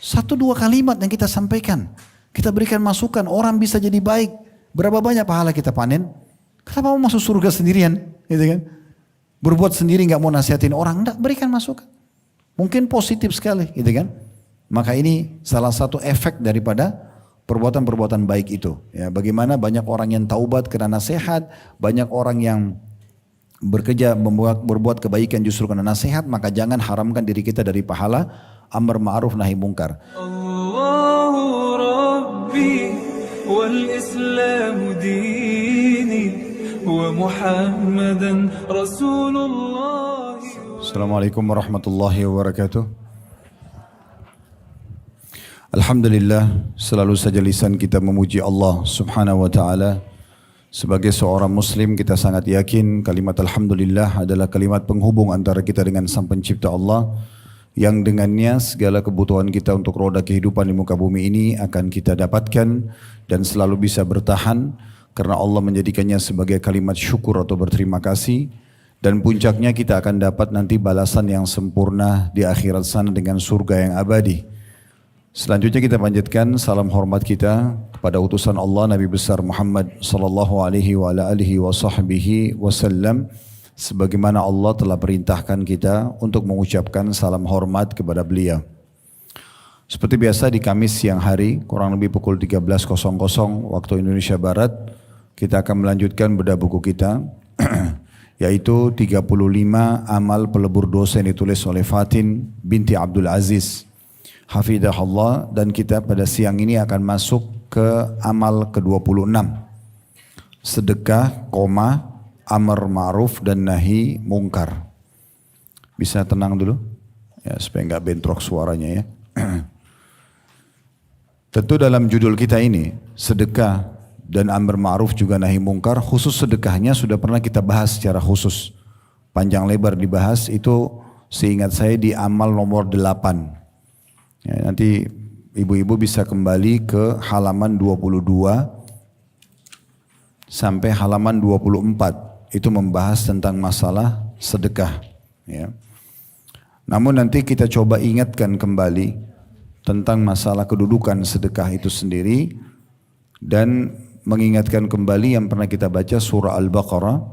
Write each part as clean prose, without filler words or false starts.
Satu dua kalimat yang kita sampaikan. Kita berikan masukan, orang bisa jadi baik. Berapa banyak pahala kita panen? Kenapa mau masuk surga sendirian? Gitu kan? Berbuat sendiri gak mau nasihatin orang, enggak, berikan masukan. Mungkin positif sekali, gitu kan? Maka ini salah satu efek daripada perbuatan-perbuatan baik itu. Ya, bagaimana banyak orang yang taubat karena nasihat, banyak orang yang bekerja berbuat kebaikan justru karena nasihat, maka jangan haramkan diri kita dari pahala amar ma'ruf nahi mungkar. Allahu Rabbi wal Islam dini wa Muhammadan Rasulullah. Assalamualaikum warahmatullahi wabarakatuh. Alhamdulillah, selalu saja lisan kita memuji Allah subhanahu wa ta'ala. Sebagai seorang muslim kita sangat yakin kalimat Alhamdulillah adalah kalimat penghubung antara kita dengan Sang Pencipta Allah, yang dengannya segala kebutuhan kita untuk roda kehidupan di muka bumi ini akan kita dapatkan dan selalu bisa bertahan karena Allah menjadikannya sebagai kalimat syukur atau berterima kasih, dan puncaknya kita akan dapat nanti balasan yang sempurna di akhirat sana dengan surga yang abadi. Selanjutnya kita panjatkan salam hormat kita kepada utusan Allah Nabi besar Muhammad sallallahu alaihi wa ala alihi wa sahbihi wasallam, sebagaimana Allah telah perintahkan kita untuk mengucapkan salam hormat kepada beliau. Seperti biasa di Kamis siang hari kurang lebih pukul 13.00 waktu Indonesia Barat, kita akan melanjutkan bedah buku kita yaitu 35 amal pelebur dosa yang ditulis oleh Fatin binti Abdul Aziz hafidahullah, dan kita pada siang ini akan masuk ke amal ke-26, sedekah, amar ma'ruf dan nahi mungkar. Bisa tenang dulu ya supaya nggak bentrok suaranya ya. Tentu dalam judul kita ini sedekah dan amar ma'ruf juga nahi mungkar, khusus sedekahnya sudah pernah kita bahas secara khusus, panjang lebar dibahas, itu seingat saya di amal nomor 8. Ya, nanti ibu-ibu bisa kembali ke halaman 22 sampai halaman 24, itu membahas tentang masalah sedekah. Ya. Namun nanti kita coba ingatkan kembali tentang masalah kedudukan sedekah itu sendiri, dan mengingatkan kembali yang pernah kita baca surah Al-Baqarah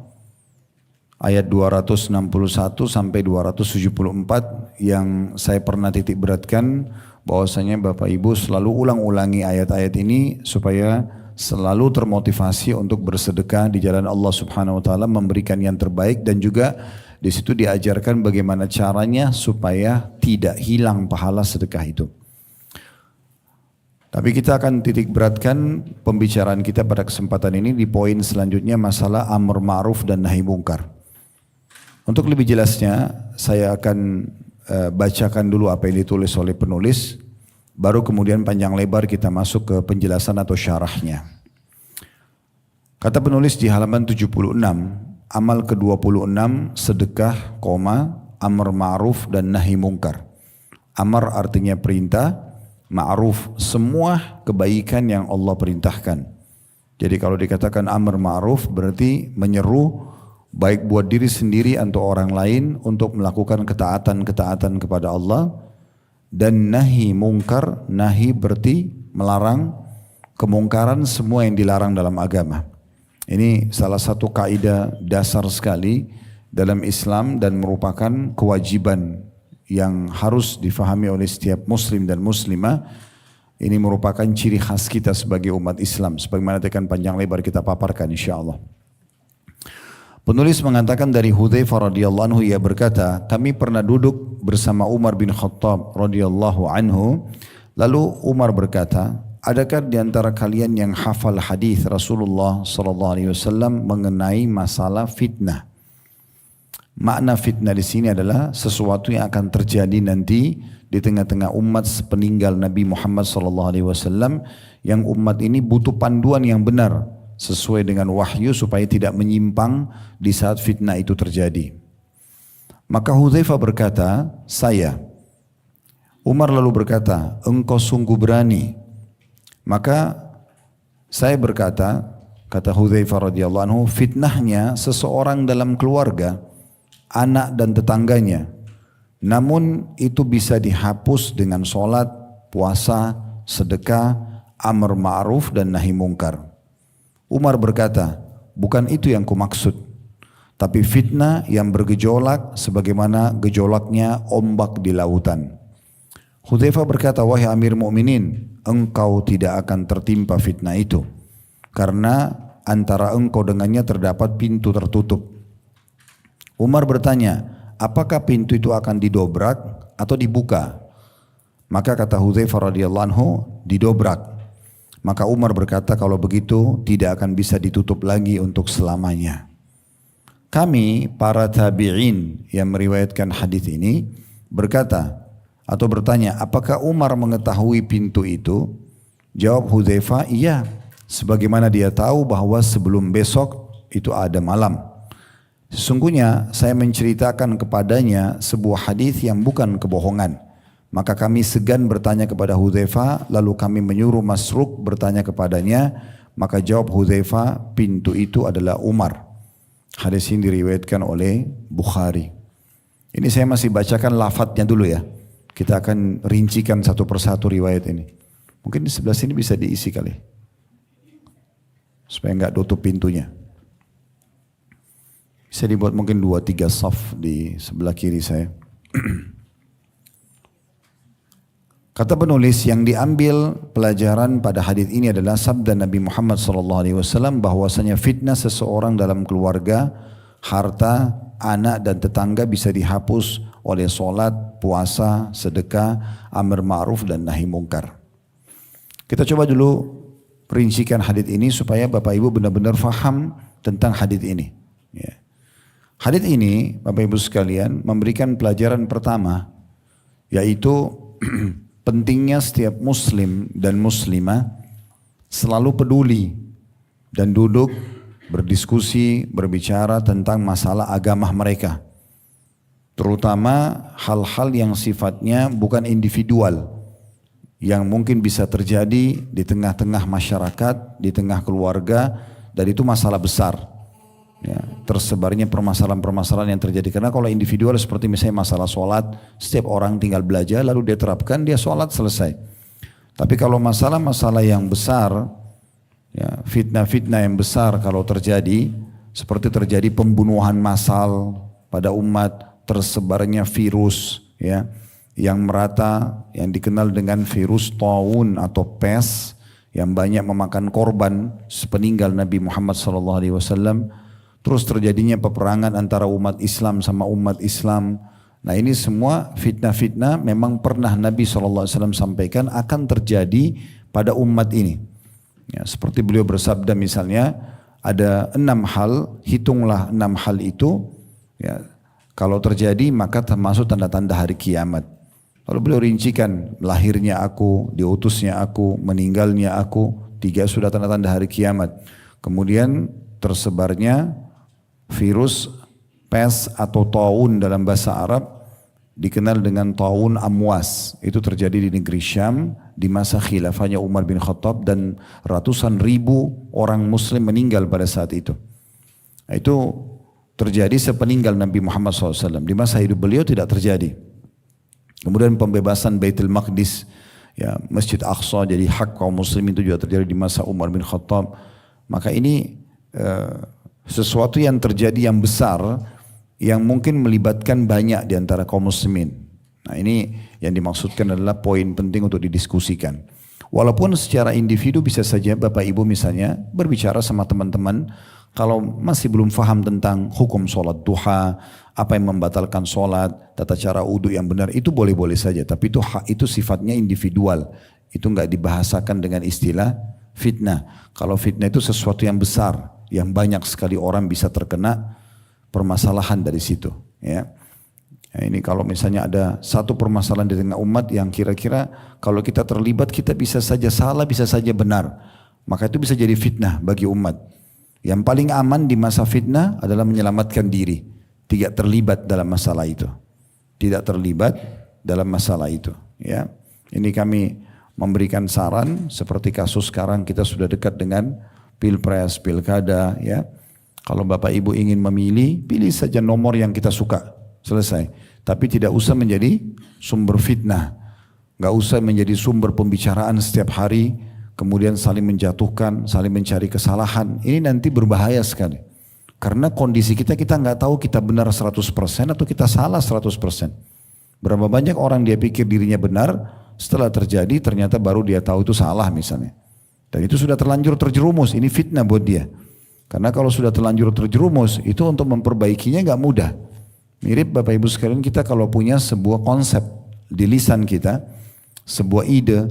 ayat 261 sampai 274 yang saya pernah titik beratkan bahwasanya Bapak Ibu selalu ulang-ulangi ayat-ayat ini supaya selalu termotivasi untuk bersedekah di jalan Allah Subhanahu wa taala, memberikan yang terbaik, dan juga di situ diajarkan bagaimana caranya supaya tidak hilang pahala sedekah itu. Tapi kita akan titik beratkan pembicaraan kita pada kesempatan ini di poin selanjutnya, masalah amar ma'ruf dan nahi mungkar. Untuk lebih jelasnya saya akan bacakan dulu apa yang ditulis oleh penulis, baru kemudian panjang lebar kita masuk ke penjelasan atau syarahnya. Kata penulis di halaman 76, amal ke-26 sedekah, amar ma'ruf dan nahi mungkar. Amar artinya perintah, ma'ruf semua kebaikan yang Allah perintahkan. Jadi kalau dikatakan amar ma'ruf berarti menyeru baik buat diri sendiri atau orang lain untuk melakukan ketaatan-ketaatan kepada Allah, dan nahi mungkar, nahi berarti melarang kemungkaran, semua yang dilarang dalam agama. Ini salah satu kaidah dasar sekali dalam Islam dan merupakan kewajiban yang harus difahami oleh setiap muslim dan muslimah. Ini merupakan ciri khas kita sebagai umat Islam, sebagaimana akan panjang lebar kita paparkan insyaallah. Penulis mengatakan dari Hudzaifah radhiyallahu anhu, ia berkata, kami pernah duduk bersama Umar bin Khattab radhiyallahu anhu, lalu Umar berkata, adakah di antara kalian yang hafal hadis Rasulullah sallallahu alaihi wasallam mengenai masalah fitnah? Makna fitnah di sini adalah sesuatu yang akan terjadi nanti di tengah-tengah umat sepeninggal Nabi Muhammad sallallahu alaihi wasallam, yang umat ini butuh panduan yang benar sesuai dengan wahyu supaya tidak menyimpang di saat fitnah itu terjadi. Maka Hudzaifah berkata, saya. Umar lalu berkata, engkau sungguh berani. Maka saya berkata, kata Hudzaifah radhiyallahu anhu, fitnahnya seseorang dalam keluarga, anak dan tetangganya. Namun itu bisa dihapus dengan sholat, puasa, sedekah, amar ma'ruf dan nahi mungkar. Umar berkata, bukan itu yang kumaksud, tapi fitnah yang bergejolak sebagaimana gejolaknya ombak di lautan. Hudzaifah berkata, wahai Amir Mu'minin, engkau tidak akan tertimpa fitnah itu, karena antara engkau dengannya terdapat pintu tertutup. Umar bertanya, apakah pintu itu akan didobrak atau dibuka? Maka kata Hudzaifah radhiyallahu anhu, didobrak. Maka Umar berkata, kalau begitu tidak akan bisa ditutup lagi untuk selamanya. Kami para tabi'in yang meriwayatkan hadis ini berkata atau bertanya, apakah Umar mengetahui pintu itu? Jawab Hudzaifah, iya, sebagaimana dia tahu bahwa sebelum besok itu ada malam. Sesungguhnya saya menceritakan kepadanya sebuah hadis yang bukan kebohongan. Maka kami segan bertanya kepada Hudzaifah, lalu kami menyuruh Masruq bertanya kepadanya, maka jawab Hudzaifah, pintu itu adalah Umar. Hadis ini diriwayatkan oleh Bukhari. Ini saya masih bacakan lafadznya dulu ya. Kita akan rincikan satu persatu riwayat ini. Mungkin di sebelah sini bisa diisi kali, supaya enggak tutup pintunya. Bisa dibuat mungkin 2-3 saf di sebelah kiri saya. Kata penulis, yang diambil pelajaran pada hadis ini adalah sabda Nabi Muhammad SAW bahwasanya fitnah seseorang dalam keluarga, harta, anak dan tetangga bisa dihapus oleh solat, puasa, sedekah, amar ma'ruf dan nahi mungkar. Kita coba dulu perincikan hadis ini supaya Bapak Ibu benar-benar faham tentang hadis ini. Ya. Hadis ini Bapak Ibu sekalian memberikan pelajaran pertama, yaitu pentingnya setiap muslim dan muslimah selalu peduli dan duduk berdiskusi, berbicara tentang masalah agama mereka. Terutama hal-hal yang sifatnya bukan individual, yang mungkin bisa terjadi di tengah-tengah masyarakat, di tengah keluarga, dan itu masalah besar. Ya, tersebarnya permasalahan-permasalahan yang terjadi. Karena kalau individual seperti misalnya masalah sholat, setiap orang tinggal belajar lalu dia terapkan, dia sholat selesai. Tapi kalau masalah-masalah yang besar, ya, fitnah-fitnah yang besar kalau terjadi, seperti terjadi pembunuhan massal pada umat, tersebarnya virus, ya, yang merata, yang dikenal dengan virus taun atau pes, yang banyak memakan korban sepeninggal Nabi Muhammad SAW. Terus terjadinya peperangan antara umat Islam sama umat Islam. Nah ini semua fitnah-fitnah memang pernah Nabi SAW sampaikan akan terjadi pada umat ini. Ya, seperti beliau bersabda misalnya, ada 6 hal, hitunglah 6 hal itu. Ya, kalau terjadi maka termasuk tanda-tanda hari kiamat. Lalu beliau rincikan, lahirnya aku, diutusnya aku, meninggalnya aku, 3 sudah tanda-tanda hari kiamat. Kemudian tersebarnya virus pes atau taun dalam bahasa Arab dikenal dengan taun amwas. Itu terjadi di negeri Syam di masa khilafahnya Umar bin Khattab dan ratusan ribu orang muslim meninggal pada saat itu. Itu terjadi sepeninggal Nabi Muhammad SAW. Di masa hidup beliau tidak terjadi. Kemudian pembebasan Baitul Maqdis, ya, Masjid Aqsa jadi hak kaum muslim, itu juga terjadi di masa Umar bin Khattab. Maka ini sesuatu yang terjadi yang besar yang mungkin melibatkan banyak di antara kaum muslimin. Nah ini yang dimaksudkan adalah poin penting untuk didiskusikan. Walaupun secara individu bisa saja Bapak Ibu misalnya berbicara sama teman-teman, kalau masih belum paham tentang hukum sholat duha, apa yang membatalkan sholat, tata cara wudu yang benar, itu boleh-boleh saja. Tapi itu sifatnya individual, itu enggak dibahasakan dengan istilah fitnah. Kalau fitnah itu sesuatu yang besar, yang banyak sekali orang bisa terkena permasalahan dari situ. Ya. Nah, ini kalau misalnya ada satu permasalahan di tengah umat yang kira-kira kalau kita terlibat kita bisa saja salah, bisa saja benar. Maka itu bisa jadi fitnah bagi umat. Yang paling aman di masa fitnah adalah menyelamatkan diri. Tidak terlibat dalam masalah itu. Tidak terlibat dalam masalah itu. Ya. Ini kami memberikan saran seperti kasus sekarang kita sudah dekat dengan pilpres, pilkada, ya. Kalau Bapak Ibu ingin memilih, pilih saja nomor yang kita suka, selesai. Tapi tidak usah menjadi sumber fitnah. Gak usah menjadi sumber pembicaraan setiap hari, kemudian saling menjatuhkan, saling mencari kesalahan. Ini nanti berbahaya sekali. Karena kondisi kita nggak tahu kita benar 100% atau kita salah 100%. Berapa banyak orang dia pikir dirinya benar, setelah terjadi ternyata baru dia tahu itu salah misalnya. Dan itu sudah terlanjur terjerumus, ini fitnah buat dia. Karena kalau sudah terlanjur terjerumus, itu untuk memperbaikinya nggak mudah. Mirip Bapak Ibu sekalian, kita kalau punya sebuah konsep di lisan kita, sebuah ide,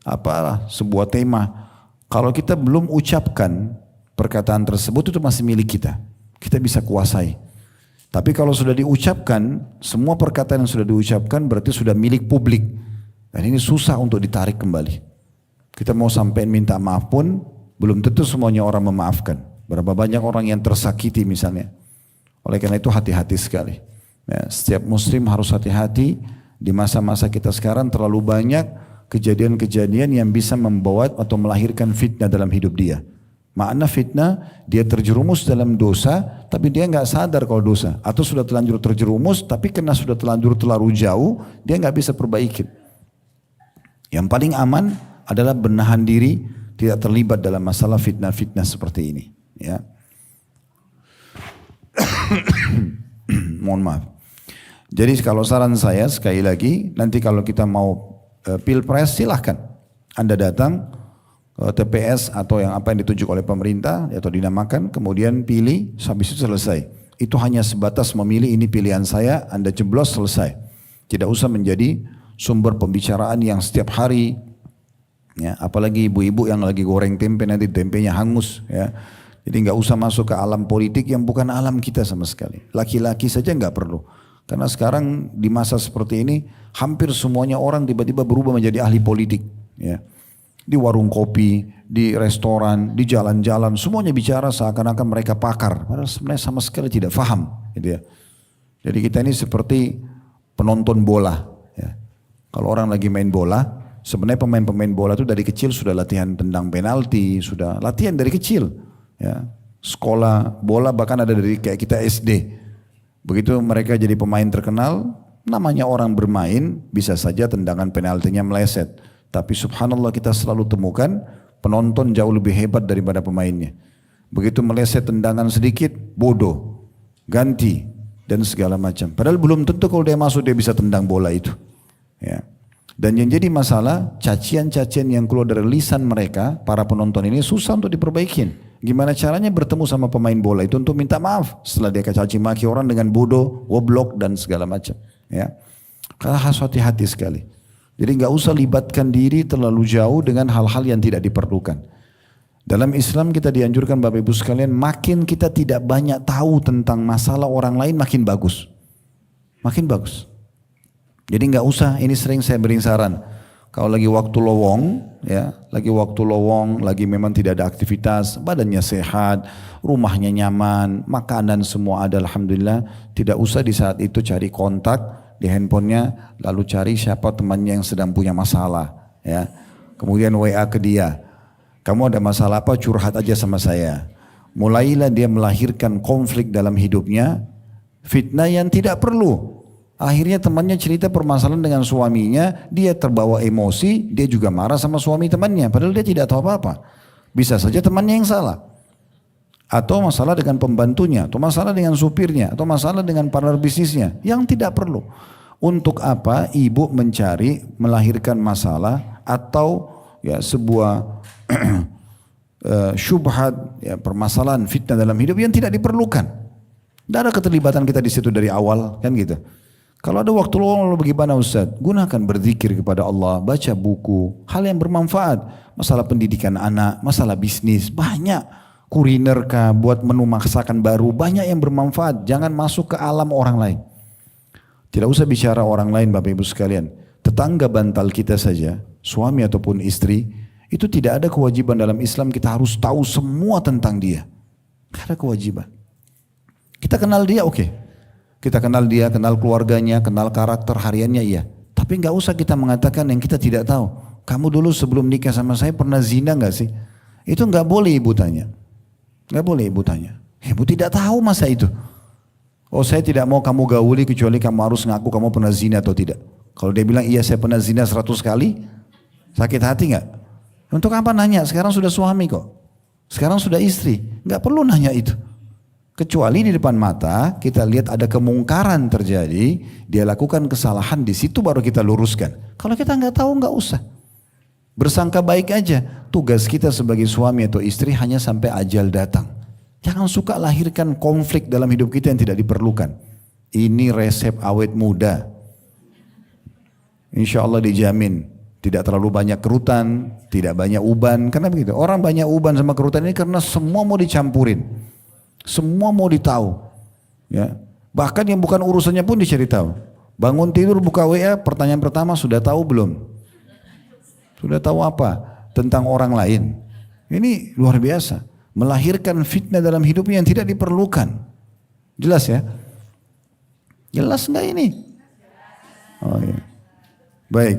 apalah, sebuah tema, kalau kita belum ucapkan perkataan tersebut itu masih milik kita. Kita bisa kuasai. Tapi kalau sudah diucapkan, semua perkataan yang sudah diucapkan berarti sudah milik publik. Dan ini susah untuk ditarik kembali. Kita mau sampai minta maaf pun, belum tentu semuanya orang memaafkan. Berapa banyak orang yang tersakiti misalnya. Oleh karena itu hati-hati sekali. Ya, setiap muslim harus hati-hati. Di masa-masa kita sekarang terlalu banyak kejadian-kejadian yang bisa membawa atau melahirkan fitnah dalam hidup dia. Makna fitnah, dia terjerumus dalam dosa, tapi dia nggak sadar kalau dosa. Atau sudah terlanjur terjerumus, tapi karena sudah terlanjur terlalu jauh, dia nggak bisa perbaiki. Yang paling aman adalah menahan diri, tidak terlibat dalam masalah fitnah-fitnah seperti ini. Ya. Mohon maaf. Jadi kalau saran saya sekali lagi, nanti kalau kita mau pilpres silahkan. Anda datang TPS atau yang apa yang ditunjuk oleh pemerintah atau dinamakan, kemudian pilih, habis itu selesai. Itu hanya sebatas memilih ini pilihan saya, Anda jeblos selesai. Tidak usah menjadi sumber pembicaraan yang setiap hari, ya, apalagi ibu-ibu yang lagi goreng tempe nanti tempenya hangus, ya. Jadi nggak usah masuk ke alam politik yang bukan alam kita sama sekali. Laki-laki saja nggak perlu. Karena sekarang di masa seperti ini hampir semuanya orang tiba-tiba berubah menjadi ahli politik, ya. Di warung kopi, di restoran, di jalan-jalan, semuanya bicara seakan-akan mereka pakar. Padahal sebenarnya sama sekali tidak paham. Gitu ya. Jadi kita ini seperti penonton bola. Ya. Kalau orang lagi main bola, sebenarnya pemain-pemain bola itu dari kecil sudah latihan tendang penalti, sudah latihan dari kecil. Ya. Sekolah bola bahkan ada dari kayak kita SD. Begitu mereka jadi pemain terkenal, namanya orang bermain, bisa saja tendangan penaltinya meleset. Tapi subhanallah kita selalu temukan penonton jauh lebih hebat daripada pemainnya. Begitu meleset tendangan sedikit, bodoh, ganti, dan segala macam. Padahal belum tentu kalau dia masuk dia bisa tendang bola itu. Ya. Dan yang jadi masalah, cacian-cacian yang keluar dari lisan mereka, para penonton ini susah untuk diperbaikin. Gimana caranya bertemu sama pemain bola itu untuk minta maaf setelah dia caci maki orang dengan bodoh, goblok, dan segala macam. Ya. Karena harus hati-hati sekali. Jadi nggak usah libatkan diri terlalu jauh dengan hal-hal yang tidak diperlukan. Dalam Islam kita dianjurkan Bapak Ibu sekalian, makin kita tidak banyak tahu tentang masalah orang lain makin bagus. Makin bagus. Jadi nggak usah, ini sering saya beri saran. Kalau lagi waktu lowong, ya, lagi memang tidak ada aktivitas, badannya sehat, rumahnya nyaman, makanan semua ada alhamdulillah, tidak usah di saat itu cari kontak di handphonenya, lalu cari siapa temannya yang sedang punya masalah, ya. Kemudian WA ke dia, kamu ada masalah apa, curhat aja sama saya. Mulailah dia melahirkan konflik dalam hidupnya, fitnah yang tidak perlu. Akhirnya temannya cerita permasalahan dengan suaminya, dia terbawa emosi, dia juga marah sama suami temannya, padahal dia tidak tahu apa-apa. Bisa saja temannya yang salah. Atau masalah dengan pembantunya, atau masalah dengan supirnya, atau masalah dengan partner bisnisnya, yang tidak perlu. Untuk apa ibu mencari, melahirkan masalah, atau ya sebuah syubhat, ya, permasalahan fitnah dalam hidup yang tidak diperlukan. Tidak ada keterlibatan kita di situ dari awal, kan gitu. Kalau ada waktu luang lalu bagaimana Ustaz? Gunakan berzikir kepada Allah, baca buku, hal yang bermanfaat. Masalah pendidikan anak, masalah bisnis, banyak. Kuliner kah, buat menu masakan baru, banyak yang bermanfaat. Jangan masuk ke alam orang lain. Tidak usah bicara orang lain Bapak Ibu sekalian. Tetangga bantal kita saja, suami ataupun istri, itu tidak ada kewajiban dalam Islam kita harus tahu semua tentang dia. Tidak ada kewajiban. Kita kenal dia, oke. Kita kenal dia, kenal keluarganya, kenal karakter hariannya, iya. Tapi nggak usah kita mengatakan yang kita tidak tahu. Kamu dulu sebelum nikah sama saya pernah zina nggak sih? Itu nggak boleh ibu tanya. Nggak boleh ibu tanya. Ibu tidak tahu masa itu. Oh saya tidak mau kamu gauli kecuali kamu harus ngaku kamu pernah zina atau tidak. Kalau dia bilang iya saya pernah zina 100 kali, sakit hati nggak? Untuk apa nanya? Sekarang sudah suami kok. Sekarang sudah istri. Nggak perlu nanya itu. Kecuali di depan mata kita lihat ada kemungkaran terjadi, dia lakukan kesalahan, di situ baru kita luruskan. Kalau kita nggak tahu nggak usah. Bersangka baik aja. Tugas kita sebagai suami atau istri hanya sampai ajal datang. Jangan suka lahirkan konflik dalam hidup kita yang tidak diperlukan. Ini resep awet muda. Insya Allah dijamin. Tidak terlalu banyak kerutan, tidak banyak uban. Karena begitu, orang banyak uban sama kerutan ini karena semua mau dicampurin. Semua mau ditahu. Ya. Bahkan yang bukan urusannya pun dicari tahu. Bangun tidur buka WA, pertanyaan pertama sudah tahu belum? Sudah tahu apa? Tentang orang lain. Ini luar biasa. Melahirkan fitnah dalam hidupnya yang tidak diperlukan. Jelas ya? Jelas enggak ini? Oh iya. Baik.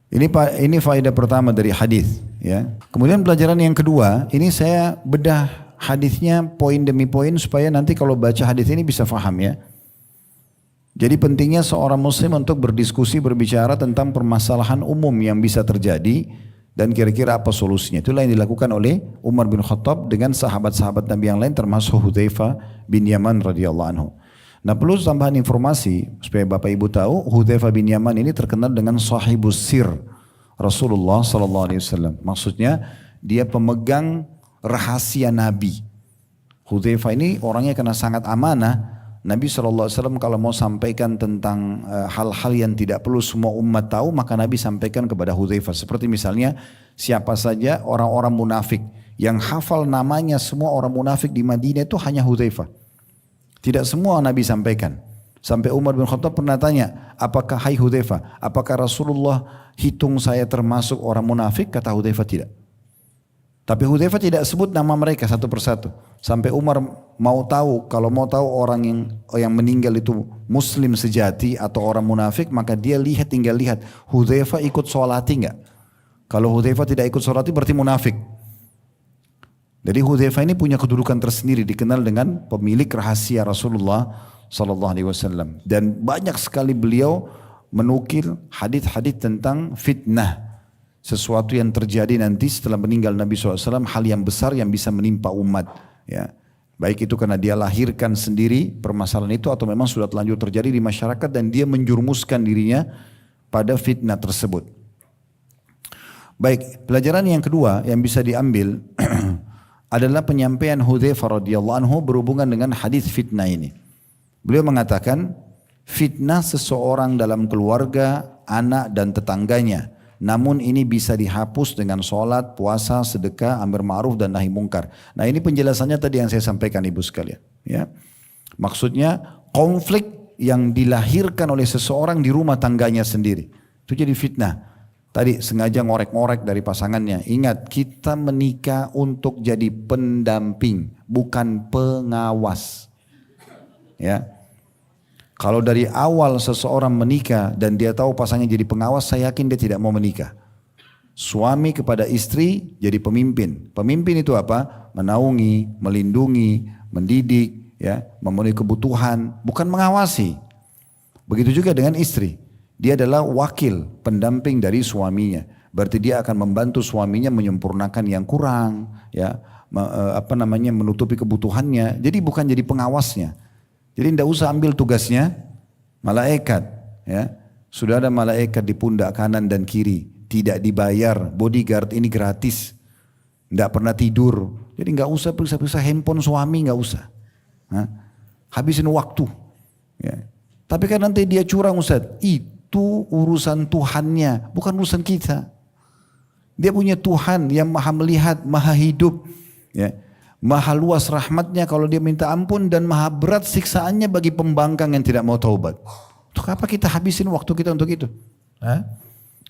Ini faedah pertama dari hadis, ya. Kemudian pelajaran yang kedua, ini saya bedah hadisnya poin demi poin supaya nanti kalau baca hadis ini bisa faham ya. Jadi pentingnya seorang muslim untuk berdiskusi, berbicara tentang permasalahan umum yang bisa terjadi dan kira-kira apa solusinya. Itulah yang dilakukan oleh Umar bin Khattab dengan sahabat-sahabat Nabi yang lain termasuk Hudzaifah bin Yaman radhiyallahu anhu. Nah perlu tambahan informasi supaya Bapak Ibu tahu, Hudzaifah bin Yaman ini terkenal dengan sahibus sir Rasulullah sallallahu alaihi wasallam. Maksudnya dia pemegang rahasia Nabi. Hudzaifah ini orangnya karena sangat amanah. Nabi sallallahu alaihi wasallam kalau mau sampaikan tentang hal-hal yang tidak perlu semua umat tahu, maka Nabi sampaikan kepada Hudzaifah. Seperti misalnya siapa saja orang-orang munafik yang hafal namanya semua orang munafik di Madinah itu hanya Hudzaifah. Tidak semua Nabi sampaikan. Sampai Umar bin Khattab pernah tanya, apakah hai Hudzaifah, apakah Rasulullah hitung saya termasuk orang munafik? Kata Hudzaifah tidak. Tapi Hudzaifah tidak sebut nama mereka satu persatu. Sampai Umar mau tahu, kalau mau tahu orang yang meninggal itu muslim sejati atau orang munafik, maka dia tinggal lihat Hudzaifah ikut sholati enggak. Kalau Hudzaifah tidak ikut sholati berarti munafik. Jadi Hudzaifah ini punya kedudukan tersendiri, dikenal dengan pemilik rahasia Rasulullah sallallahu alaihi wasallam, dan banyak sekali beliau menukil hadis-hadis tentang fitnah, sesuatu yang terjadi nanti setelah meninggal Nabi SAW, hal yang besar yang bisa menimpa umat, ya. Baik itu karena dia lahirkan sendiri permasalahan itu atau memang sudah terlanjur terjadi di masyarakat dan dia menjurumuskan dirinya pada fitnah tersebut. Baik, pelajaran yang kedua yang bisa diambil adalah penyampaian Hudzaifah radhiyallahu anhu berhubungan dengan hadis fitnah ini. Beliau mengatakan, fitnah seseorang dalam keluarga, anak dan tetangganya. Namun ini bisa dihapus dengan sholat, puasa, sedekah, amar ma'ruf dan nahi mungkar. Nah ini penjelasannya tadi yang saya sampaikan ibu sekalian. Ya. Maksudnya konflik yang dilahirkan oleh seseorang di rumah tangganya sendiri. Itu jadi fitnah. Tadi sengaja ngorek-ngorek dari pasangannya. Ingat, kita menikah untuk jadi pendamping, bukan pengawas. Ya. Kalau dari awal seseorang menikah dan dia tahu pasangannya jadi pengawas, saya yakin dia tidak mau menikah. Suami kepada istri jadi pemimpin. Pemimpin itu apa? Menaungi, melindungi, mendidik, ya, memenuhi kebutuhan, bukan mengawasi. Begitu juga dengan istri. Dia adalah wakil, pendamping dari suaminya. Berarti dia akan membantu suaminya menyempurnakan yang kurang, ya, menutupi kebutuhannya. Jadi bukan jadi pengawasnya. Jadi tidak usah ambil tugasnya malaikat, ya. Sudah ada malaikat di pundak kanan dan kiri, tidak dibayar, bodyguard ini gratis, tidak pernah tidur. Jadi nggak usah periksa-periksa handphone suami, nggak usah. Habisin waktu. Ya. Tapi kan nanti dia curang Ustaz, itu urusan Tuhannya, bukan urusan kita. Dia punya Tuhan yang maha melihat, maha hidup, ya. Maha luas rahmatnya kalau dia minta ampun dan maha berat siksaannya bagi pembangkang yang tidak mau taubat. Untuk apa kita habisin waktu kita untuk itu?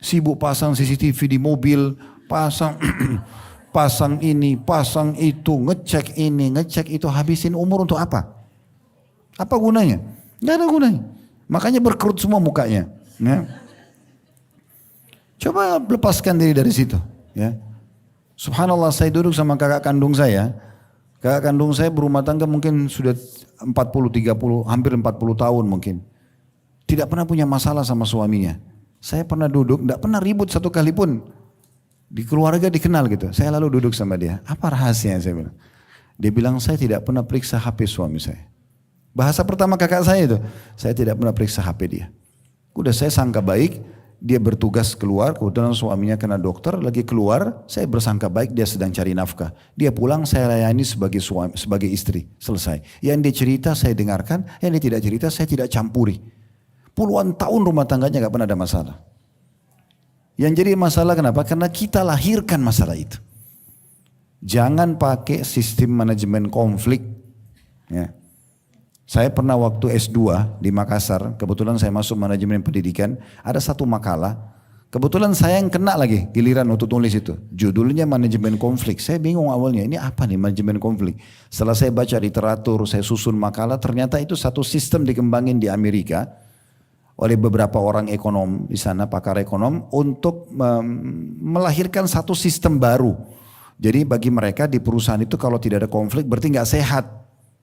Sibuk pasang CCTV di mobil, pasang ini, pasang itu, ngecek ini, ngecek itu, habisin umur untuk apa? Apa gunanya? Gak ada gunanya. Makanya berkerut semua mukanya. Ya. Coba lepaskan diri dari situ. Ya. Subhanallah, saya duduk sama kakak kandung saya. Kakak kandung saya berumah tangga mungkin sudah 40, 30, hampir 40 tahun mungkin. Tidak pernah punya masalah sama suaminya. Saya pernah duduk, tidak pernah ribut satu kali pun. Di keluarga dikenal gitu. Saya lalu duduk sama dia. Apa rahasianya saya bilang? Dia bilang saya tidak pernah periksa HP suami saya. Bahasa pertama kakak saya itu. Saya tidak pernah periksa HP dia. Udah saya sangka baik. Dia bertugas keluar, kebetulan suaminya kena dokter, lagi keluar, saya bersangka baik dia sedang cari nafkah. Dia pulang, saya layani sebagai suami, sebagai istri, selesai. Yang dia cerita saya dengarkan, yang dia tidak cerita saya tidak campuri. Puluhan tahun rumah tangganya gak pernah ada masalah. Yang jadi masalah kenapa? Karena kita lahirkan masalah itu. Jangan pakai sistem manajemen konflik. Ya. Saya pernah waktu S2 di Makassar, kebetulan saya masuk manajemen pendidikan, ada satu makalah, kebetulan saya yang kena lagi giliran untuk tulis itu. Judulnya manajemen konflik, saya bingung awalnya, ini apa nih manajemen konflik. Setelah saya baca literatur, saya susun makalah, ternyata itu satu sistem dikembangin di Amerika oleh beberapa orang ekonom di sana, pakar ekonom, untuk melahirkan satu sistem baru. Jadi bagi mereka di perusahaan itu kalau tidak ada konflik berarti nggak sehat.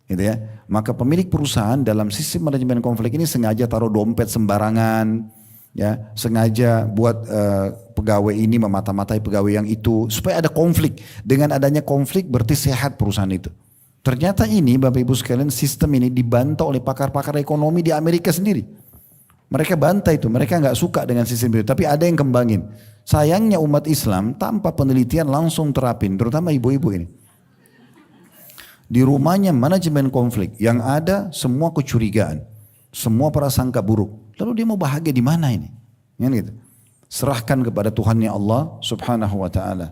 Gitu ya. Maka pemilik perusahaan dalam sistem manajemen konflik ini sengaja taruh dompet sembarangan, ya, sengaja buat pegawai ini memata-matai pegawai yang itu supaya ada konflik. Dengan adanya konflik berarti sehat perusahaan itu. Ternyata ini Bapak Ibu sekalian sistem ini dibantah oleh pakar-pakar ekonomi di Amerika sendiri. Mereka bantah itu, mereka nggak suka dengan sistem itu, tapi ada yang kembangin. Sayangnya umat Islam tanpa penelitian langsung terapin, terutama ibu-ibu ini. Di rumahnya manajemen konflik, yang ada semua kecurigaan, semua prasangka buruk. Lalu dia mau bahagia di mana ini? Kan gitu. Serahkan kepada Tuhannya Allah Subhanahu wa taala.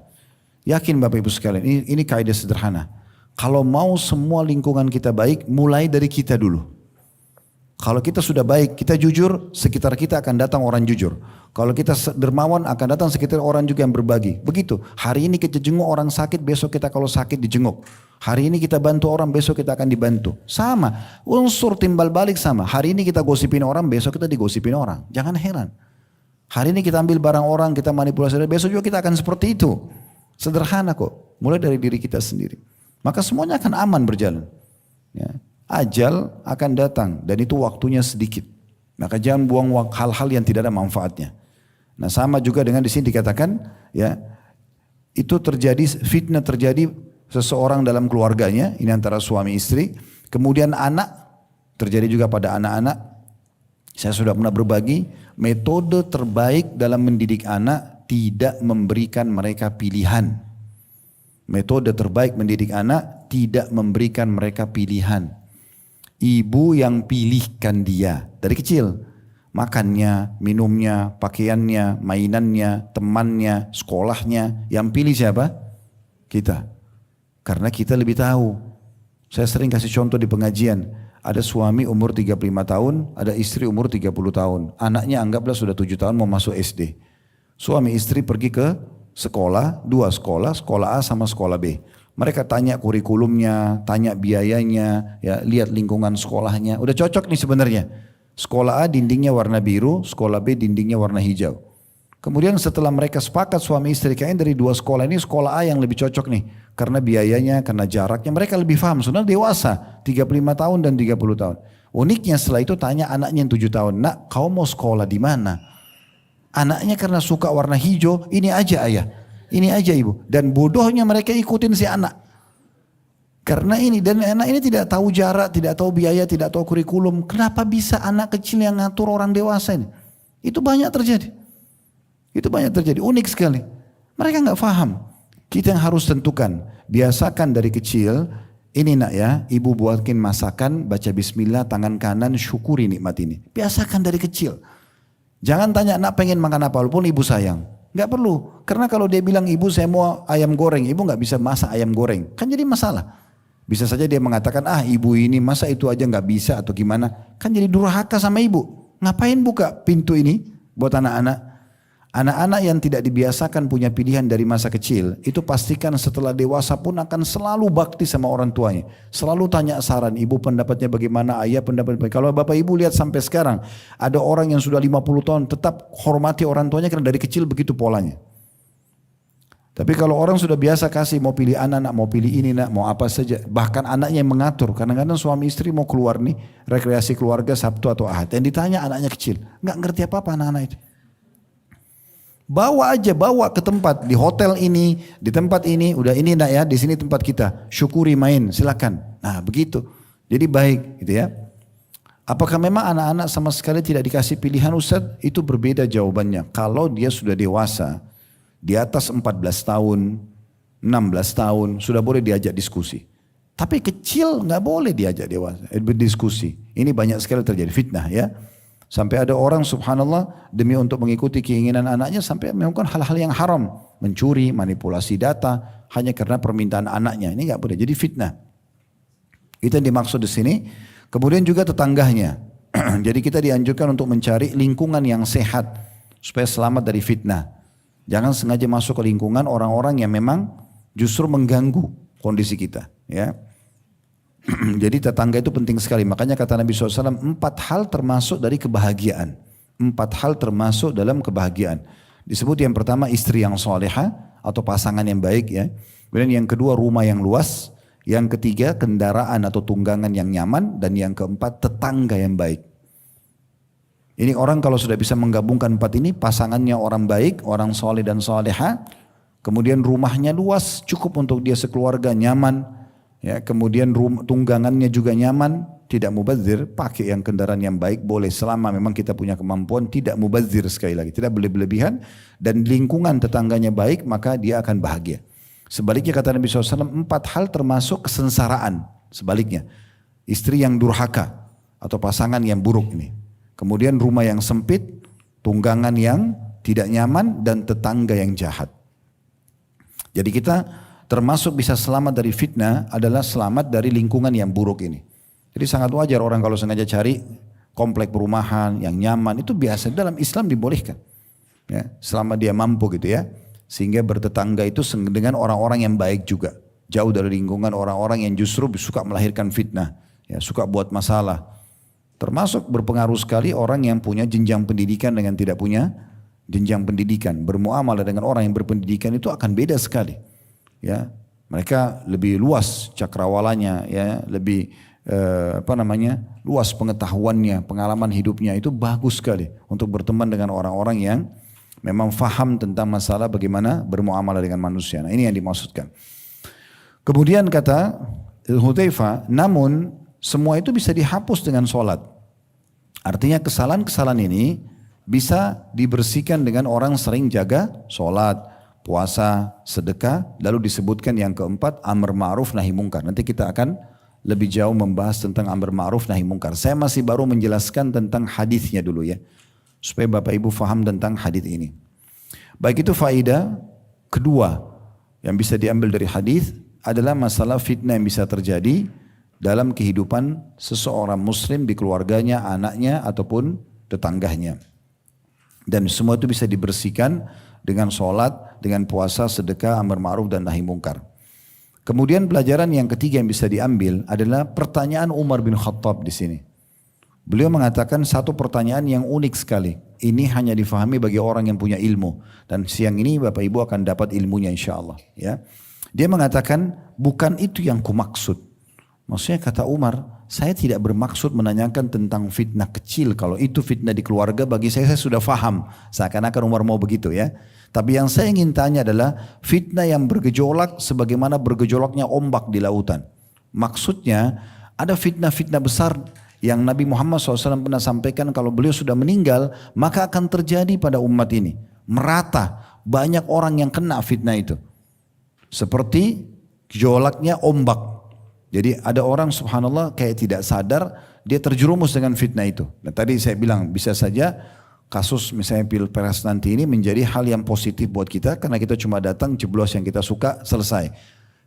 Yakin Bapak Ibu sekalian, ini kaidah sederhana. Kalau mau semua lingkungan kita baik, mulai dari kita dulu. Kalau kita sudah baik, kita jujur, sekitar kita akan datang orang jujur. Kalau kita dermawan, akan datang sekitar orang juga yang berbagi. Begitu, hari ini kita jenguk orang sakit, besok kita kalau sakit dijenguk. Hari ini kita bantu orang, besok kita akan dibantu. Sama, unsur timbal balik sama. Hari ini kita gosipin orang, besok kita digosipin orang. Jangan heran. Hari ini kita ambil barang orang, kita manipulasi, besok juga kita akan seperti itu. Sederhana kok, mulai dari diri kita sendiri. Maka semuanya akan aman berjalan. Ya. Ajal akan datang dan itu waktunya sedikit. Maka jangan buang hal-hal yang tidak ada manfaatnya. Nah sama juga dengan di sini dikatakan, ya itu terjadi, fitnah terjadi seseorang dalam keluarganya, ini antara suami istri, kemudian anak, terjadi juga pada anak-anak. Saya sudah pernah berbagi, metode terbaik dalam mendidik anak tidak memberikan mereka pilihan. Metode terbaik mendidik anak tidak memberikan mereka pilihan. Ibu yang pilihkan dia dari kecil. Makannya, minumnya, pakaiannya, mainannya, temannya, sekolahnya. Yang pilih siapa? Kita. Karena kita lebih tahu. Saya sering kasih contoh di pengajian. Ada suami umur 35 tahun, ada istri umur 30 tahun. Anaknya anggaplah sudah 7 tahun mau masuk SD. Suami istri pergi ke sekolah, dua sekolah, sekolah A sama sekolah B. Mereka tanya kurikulumnya, tanya biayanya, ya, lihat lingkungan sekolahnya. Udah cocok nih sebenarnya. Sekolah A dindingnya warna biru, sekolah B dindingnya warna hijau. Kemudian setelah mereka sepakat suami istri, kayaknya dari dua sekolah ini sekolah A yang lebih cocok nih. Karena biayanya, karena jaraknya, mereka lebih paham. Sebenarnya dewasa, 35 tahun dan 30 tahun. Uniknya setelah itu tanya anaknya yang 7 tahun, nak kau mau sekolah di mana? Anaknya karena suka warna hijau, ini aja ayah, ini aja ibu. Dan bodohnya mereka ikutin si anak. Karena ini, dan anak ini tidak tahu jarak, tidak tahu biaya, tidak tahu kurikulum. Kenapa bisa anak kecil yang ngatur orang dewasa ini? Itu banyak terjadi. Itu banyak terjadi, unik sekali. Mereka nggak paham. Kita yang harus tentukan, biasakan dari kecil, ini nak ya, ibu buatkin masakan, baca bismillah, tangan kanan, syukuri nikmat ini. Biasakan dari kecil. Jangan tanya nak pengen makan apa, walaupun ibu sayang. Nggak perlu, karena kalau dia bilang ibu saya mau ayam goreng, ibu nggak bisa masak ayam goreng, kan jadi masalah. Bisa saja dia mengatakan, ibu ini masa itu aja nggak bisa atau gimana, kan jadi durhaka sama ibu. Ngapain buka pintu ini buat anak-anak? Anak-anak yang tidak dibiasakan punya pilihan dari masa kecil, itu pastikan setelah dewasa pun akan selalu bakti sama orang tuanya. Selalu tanya saran, ibu pendapatnya bagaimana, ayah pendapatnya bagaimana. Kalau bapak ibu lihat sampai sekarang, ada orang yang sudah 50 tahun tetap hormati orang tuanya karena dari kecil begitu polanya. Tapi kalau orang sudah biasa kasih, mau pilih anak, mau pilih ini nak, mau apa saja. Bahkan anaknya yang mengatur. Kadang-kadang suami istri mau keluar nih, rekreasi keluarga Sabtu atau Ahad. Yang ditanya anaknya kecil. Nggak ngerti apa-apa anak-anak itu. Bawa aja, bawa ke tempat. Di hotel ini, di tempat ini. Udah ini nak ya, di sini tempat kita. Syukuri main, silakan. Nah begitu. Jadi baik gitu ya. Apakah memang anak-anak sama sekali tidak dikasih pilihan Ustaz? Itu berbeda jawabannya. Kalau dia sudah dewasa, di atas 14 tahun, 16 tahun, sudah boleh diajak diskusi. Tapi kecil nggak boleh diajak berdiskusi. Ini banyak sekali terjadi fitnah ya. Sampai ada orang subhanallah demi untuk mengikuti keinginan anaknya sampai melakukan hal-hal yang haram. Mencuri, manipulasi data, hanya karena permintaan anaknya. Ini nggak boleh, jadi fitnah. Itu yang dimaksud di sini. Kemudian juga tetangganya. Jadi kita dianjurkan untuk mencari lingkungan yang sehat. Supaya selamat dari fitnah. Jangan sengaja masuk ke lingkungan orang-orang yang memang justru mengganggu kondisi kita. Ya. Jadi tetangga itu penting sekali. Makanya kata Nabi SAW, 4 hal termasuk dari kebahagiaan. 4 hal termasuk dalam kebahagiaan. Disebut yang pertama istri yang soleha atau pasangan yang baik. Ya. Kemudian yang kedua rumah yang luas. Yang ketiga kendaraan atau tunggangan yang nyaman. Dan yang keempat tetangga yang baik. Ini orang kalau sudah bisa menggabungkan 4 ini, pasangannya orang baik, orang soleh dan soleha, kemudian rumahnya luas, cukup untuk dia sekeluarga nyaman, ya, kemudian tunggangannya juga nyaman, tidak mubazir, pakai yang kendaraan yang baik boleh selama memang kita punya kemampuan, tidak mubazir sekali lagi, tidak berlebihan, dan lingkungan tetangganya baik, maka dia akan bahagia. Sebaliknya kata Nabi SAW, 4 hal termasuk kesengsaraan, sebaliknya, istri yang durhaka atau pasangan yang buruk ini. Kemudian rumah yang sempit, tunggangan yang tidak nyaman, dan tetangga yang jahat. Jadi kita termasuk bisa selamat dari fitnah adalah selamat dari lingkungan yang buruk ini. Jadi sangat wajar orang kalau sengaja cari komplek perumahan yang nyaman, itu biasa dalam Islam dibolehkan. Ya, selama dia mampu gitu ya. Sehingga bertetangga itu dengan orang-orang yang baik juga. Jauh dari lingkungan orang-orang yang justru suka melahirkan fitnah. Ya, suka buat masalah. Termasuk berpengaruh sekali orang yang punya jenjang pendidikan dengan tidak punya jenjang pendidikan. Bermuamalah dengan orang yang berpendidikan itu akan beda sekali. Ya, mereka lebih luas cakrawalanya, ya, lebih luas pengetahuannya, pengalaman hidupnya itu bagus sekali untuk berteman dengan orang-orang yang memang faham tentang masalah bagaimana bermuamalah dengan manusia. Nah, ini yang dimaksudkan. Kemudian kata Hudzaifah, namun semua itu bisa dihapus dengan sholat. Artinya kesalahan-kesalahan ini bisa dibersihkan dengan orang sering jaga sholat, puasa, sedekah. Lalu disebutkan yang keempat, amr ma'ruf nahi mungkar. Nanti kita akan lebih jauh membahas tentang amr ma'ruf nahi mungkar. Saya masih baru menjelaskan tentang hadisnya dulu ya. Supaya Bapak Ibu faham tentang hadis ini. Baik, itu faedah kedua yang bisa diambil dari hadis adalah masalah fitnah yang bisa terjadi dalam kehidupan seseorang muslim di keluarganya, anaknya ataupun tetangganya. Dan semua itu bisa dibersihkan dengan sholat, dengan puasa, sedekah, amar ma'ruf dan nahi mungkar. Kemudian pelajaran yang ketiga yang bisa diambil adalah pertanyaan Umar bin Khattab di sini. Beliau mengatakan satu pertanyaan yang unik sekali. Ini hanya difahami bagi orang yang punya ilmu. Dan siang ini Bapak Ibu akan dapat ilmunya insya Allah. Ya. Dia mengatakan bukan itu yang kumaksud. Maksudnya kata Umar, saya tidak bermaksud menanyakan tentang fitnah kecil. Kalau itu fitnah di keluarga bagi saya sudah faham. Seakan-akan Umar mau begitu ya. Tapi yang saya ingin tanya adalah fitnah yang bergejolak sebagaimana bergejolaknya ombak di lautan. Maksudnya ada fitnah-fitnah besar yang Nabi Muhammad SAW pernah sampaikan kalau beliau sudah meninggal maka akan terjadi pada umat ini. Merata banyak orang yang kena fitnah itu. Seperti gejolaknya ombak. Jadi ada orang subhanallah kayak tidak sadar dia terjerumus dengan fitnah itu. Nah, tadi saya bilang bisa saja kasus misalnya pilpres nanti ini menjadi hal yang positif buat kita karena kita cuma datang jeblos yang kita suka selesai.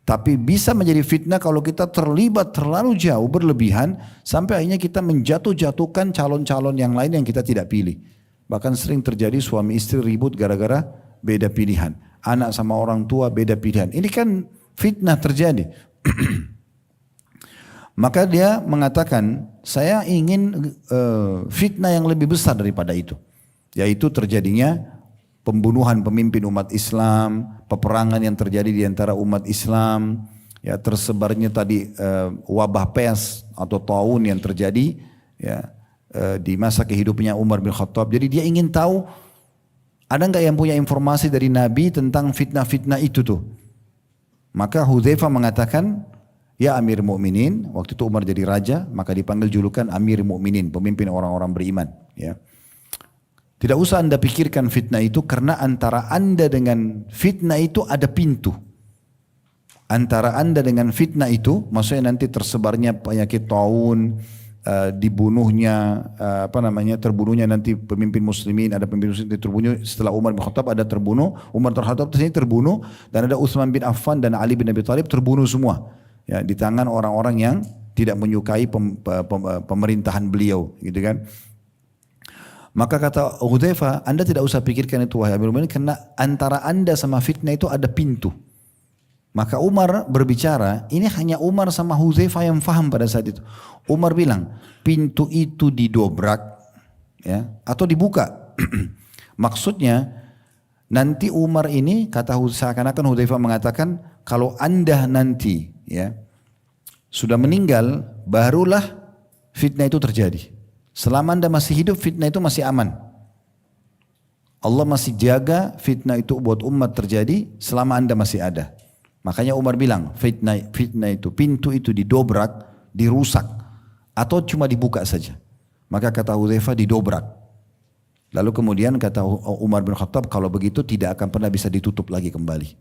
Tapi bisa menjadi fitnah kalau kita terlibat terlalu jauh berlebihan sampai akhirnya kita menjatuh-jatuhkan calon-calon yang lain yang kita tidak pilih. Bahkan sering terjadi suami istri ribut gara-gara beda pilihan. Anak sama orang tua beda pilihan. Ini kan fitnah terjadi. Maka dia mengatakan, saya ingin fitnah yang lebih besar daripada itu. Yaitu terjadinya pembunuhan pemimpin umat Islam, peperangan yang terjadi di antara umat Islam, ya tersebarnya tadi wabah pes atau taun yang terjadi ya di masa kehidupnya Umar bin Khattab. Jadi dia ingin tahu ada nggak yang punya informasi dari Nabi tentang fitnah-fitnah itu tuh. Maka Hudzaifah mengatakan, ya Amir Mu'minin, waktu itu Umar jadi raja, maka dipanggil julukan Amir Mu'minin, pemimpin orang-orang beriman. Ya. Tidak usah anda pikirkan fitnah itu, karena antara anda dengan fitnah itu ada pintu. Antara anda dengan fitnah itu, maksudnya nanti tersebarnya penyakit taun, dibunuhnya, terbunuhnya nanti pemimpin muslimin, ada pemimpin muslimin terbunuh setelah Umar bin Khattab, ada terbunuh, Umar bin Khattab terbunuh, dan ada Utsman bin Affan dan Ali bin Abi Thalib terbunuh semua. Ya, di tangan orang-orang yang tidak menyukai pemerintahan beliau, gitu kan. Maka kata Hudzaifah, anda tidak usah pikirkan itu wahai Amirul Mukminin, karena antara anda sama fitnah itu ada pintu. Maka Umar berbicara, ini hanya Umar sama Hudzaifah yang faham pada saat itu. Umar bilang, pintu itu didobrak ya, atau dibuka. Maksudnya, nanti Umar ini, kata seakan-akan Hudzaifah mengatakan, kalau anda nanti ya sudah meninggal, barulah fitnah itu terjadi. Selama anda masih hidup, fitnah itu masih aman. Allah masih jaga fitnah itu buat umat terjadi selama anda masih ada. Makanya Umar bilang, fitnah itu, pintu itu didobrak, dirusak, atau cuma dibuka saja. Maka kata Hudzaifah, didobrak. Lalu kemudian kata Umar bin Khattab, kalau begitu tidak akan pernah bisa ditutup lagi kembali.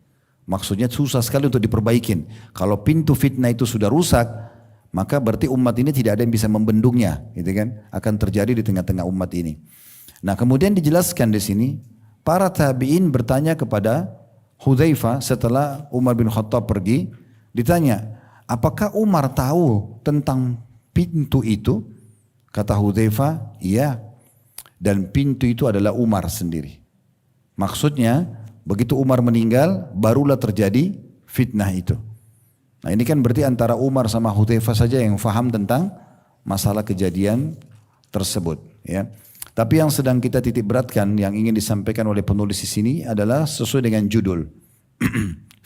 Maksudnya susah sekali untuk diperbaikin. Kalau pintu fitnah itu sudah rusak, maka berarti umat ini tidak ada yang bisa membendungnya, gitu kan? Akan terjadi di tengah-tengah umat ini. Nah, kemudian dijelaskan di sini, para tabi'in bertanya kepada Hudzaifah setelah Umar bin Khattab pergi, ditanya, apakah Umar tahu tentang pintu itu? Kata Hudzaifah, iya. Dan pintu itu adalah Umar sendiri. Maksudnya, begitu Umar meninggal, barulah terjadi fitnah itu. Nah, ini kan berarti antara Umar sama Hudzaifah saja yang faham tentang masalah kejadian tersebut. Ya. Tapi yang sedang kita titik beratkan, yang ingin disampaikan oleh penulis di sini adalah sesuai dengan judul.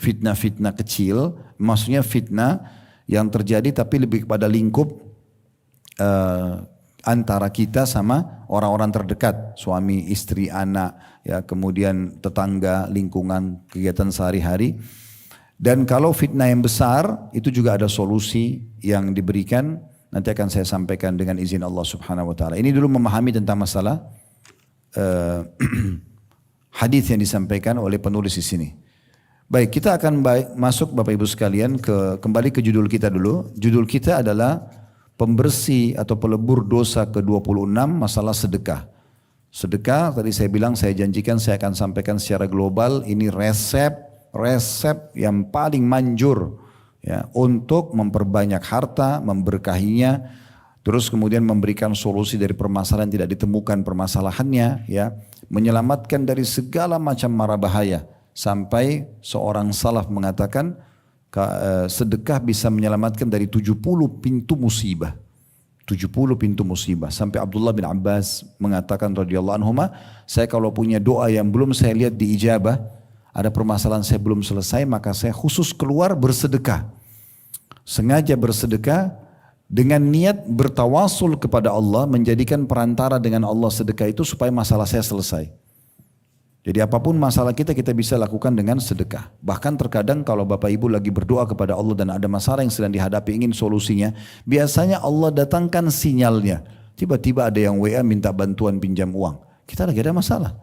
Fitnah-fitnah kecil, maksudnya fitnah yang terjadi tapi lebih kepada lingkup antara kita sama orang-orang terdekat, suami, istri, anak, ya, kemudian tetangga, lingkungan, kegiatan sehari-hari. Dan kalau fitnah yang besar, itu juga ada solusi yang diberikan. Nanti akan saya sampaikan dengan izin Allah Subhanahu wa taala. Ini dulu memahami tentang masalah hadis yang disampaikan oleh penulis di sini. Baik, kita akan masuk Bapak Ibu sekalian kembali ke judul kita dulu. Judul kita adalah pembersih atau pelebur dosa ke-26, masalah sedekah. Sedekah tadi saya bilang, saya janjikan saya akan sampaikan secara global. Ini resep yang paling manjur ya, untuk memperbanyak harta, memberkahinya, terus kemudian memberikan solusi dari permasalahan tidak ditemukan permasalahannya, ya, menyelamatkan dari segala macam mara bahaya. Sampai seorang salaf mengatakan sedekah bisa menyelamatkan dari 70 pintu musibah. 70 pintu musibah. Sampai Abdullah bin Abbas mengatakan radhiyallahu anhuma, saya kalau punya doa yang belum saya lihat diijabah, ada permasalahan saya belum selesai, maka saya khusus keluar bersedekah. Sengaja bersedekah dengan niat bertawasul kepada Allah, menjadikan perantara dengan Allah sedekah itu supaya masalah saya selesai. Jadi apapun masalah kita bisa lakukan dengan sedekah. Bahkan terkadang kalau Bapak Ibu lagi berdoa kepada Allah dan ada masalah yang sedang dihadapi, ingin solusinya, biasanya Allah datangkan sinyalnya. Tiba-tiba ada yang WA minta bantuan pinjam uang. Kita lagi ada masalah.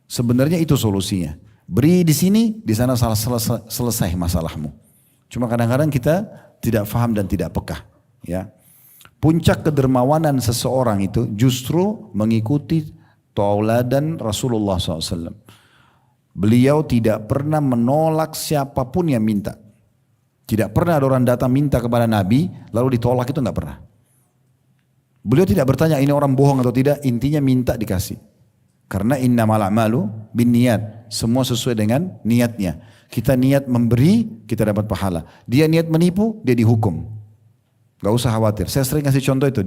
Sebenarnya itu solusinya. Beri di sini, di sana selesai masalahmu. Cuma kadang-kadang kita tidak faham dan tidak peka. Ya. Puncak kedermawanan seseorang itu justru mengikuti tauladan Rasulullah SAW. Beliau tidak pernah menolak siapapun yang minta. Tidak pernah ada orang datang minta kepada Nabi lalu ditolak, itu nggak pernah. Beliau tidak bertanya ini orang bohong atau tidak, intinya minta dikasih. Karena innamal a'malu binniyat, semua sesuai dengan niatnya. Kita niat memberi, kita dapat pahala. Dia niat menipu, dia dihukum. Gak usah khawatir. Saya sering kasih contoh itu.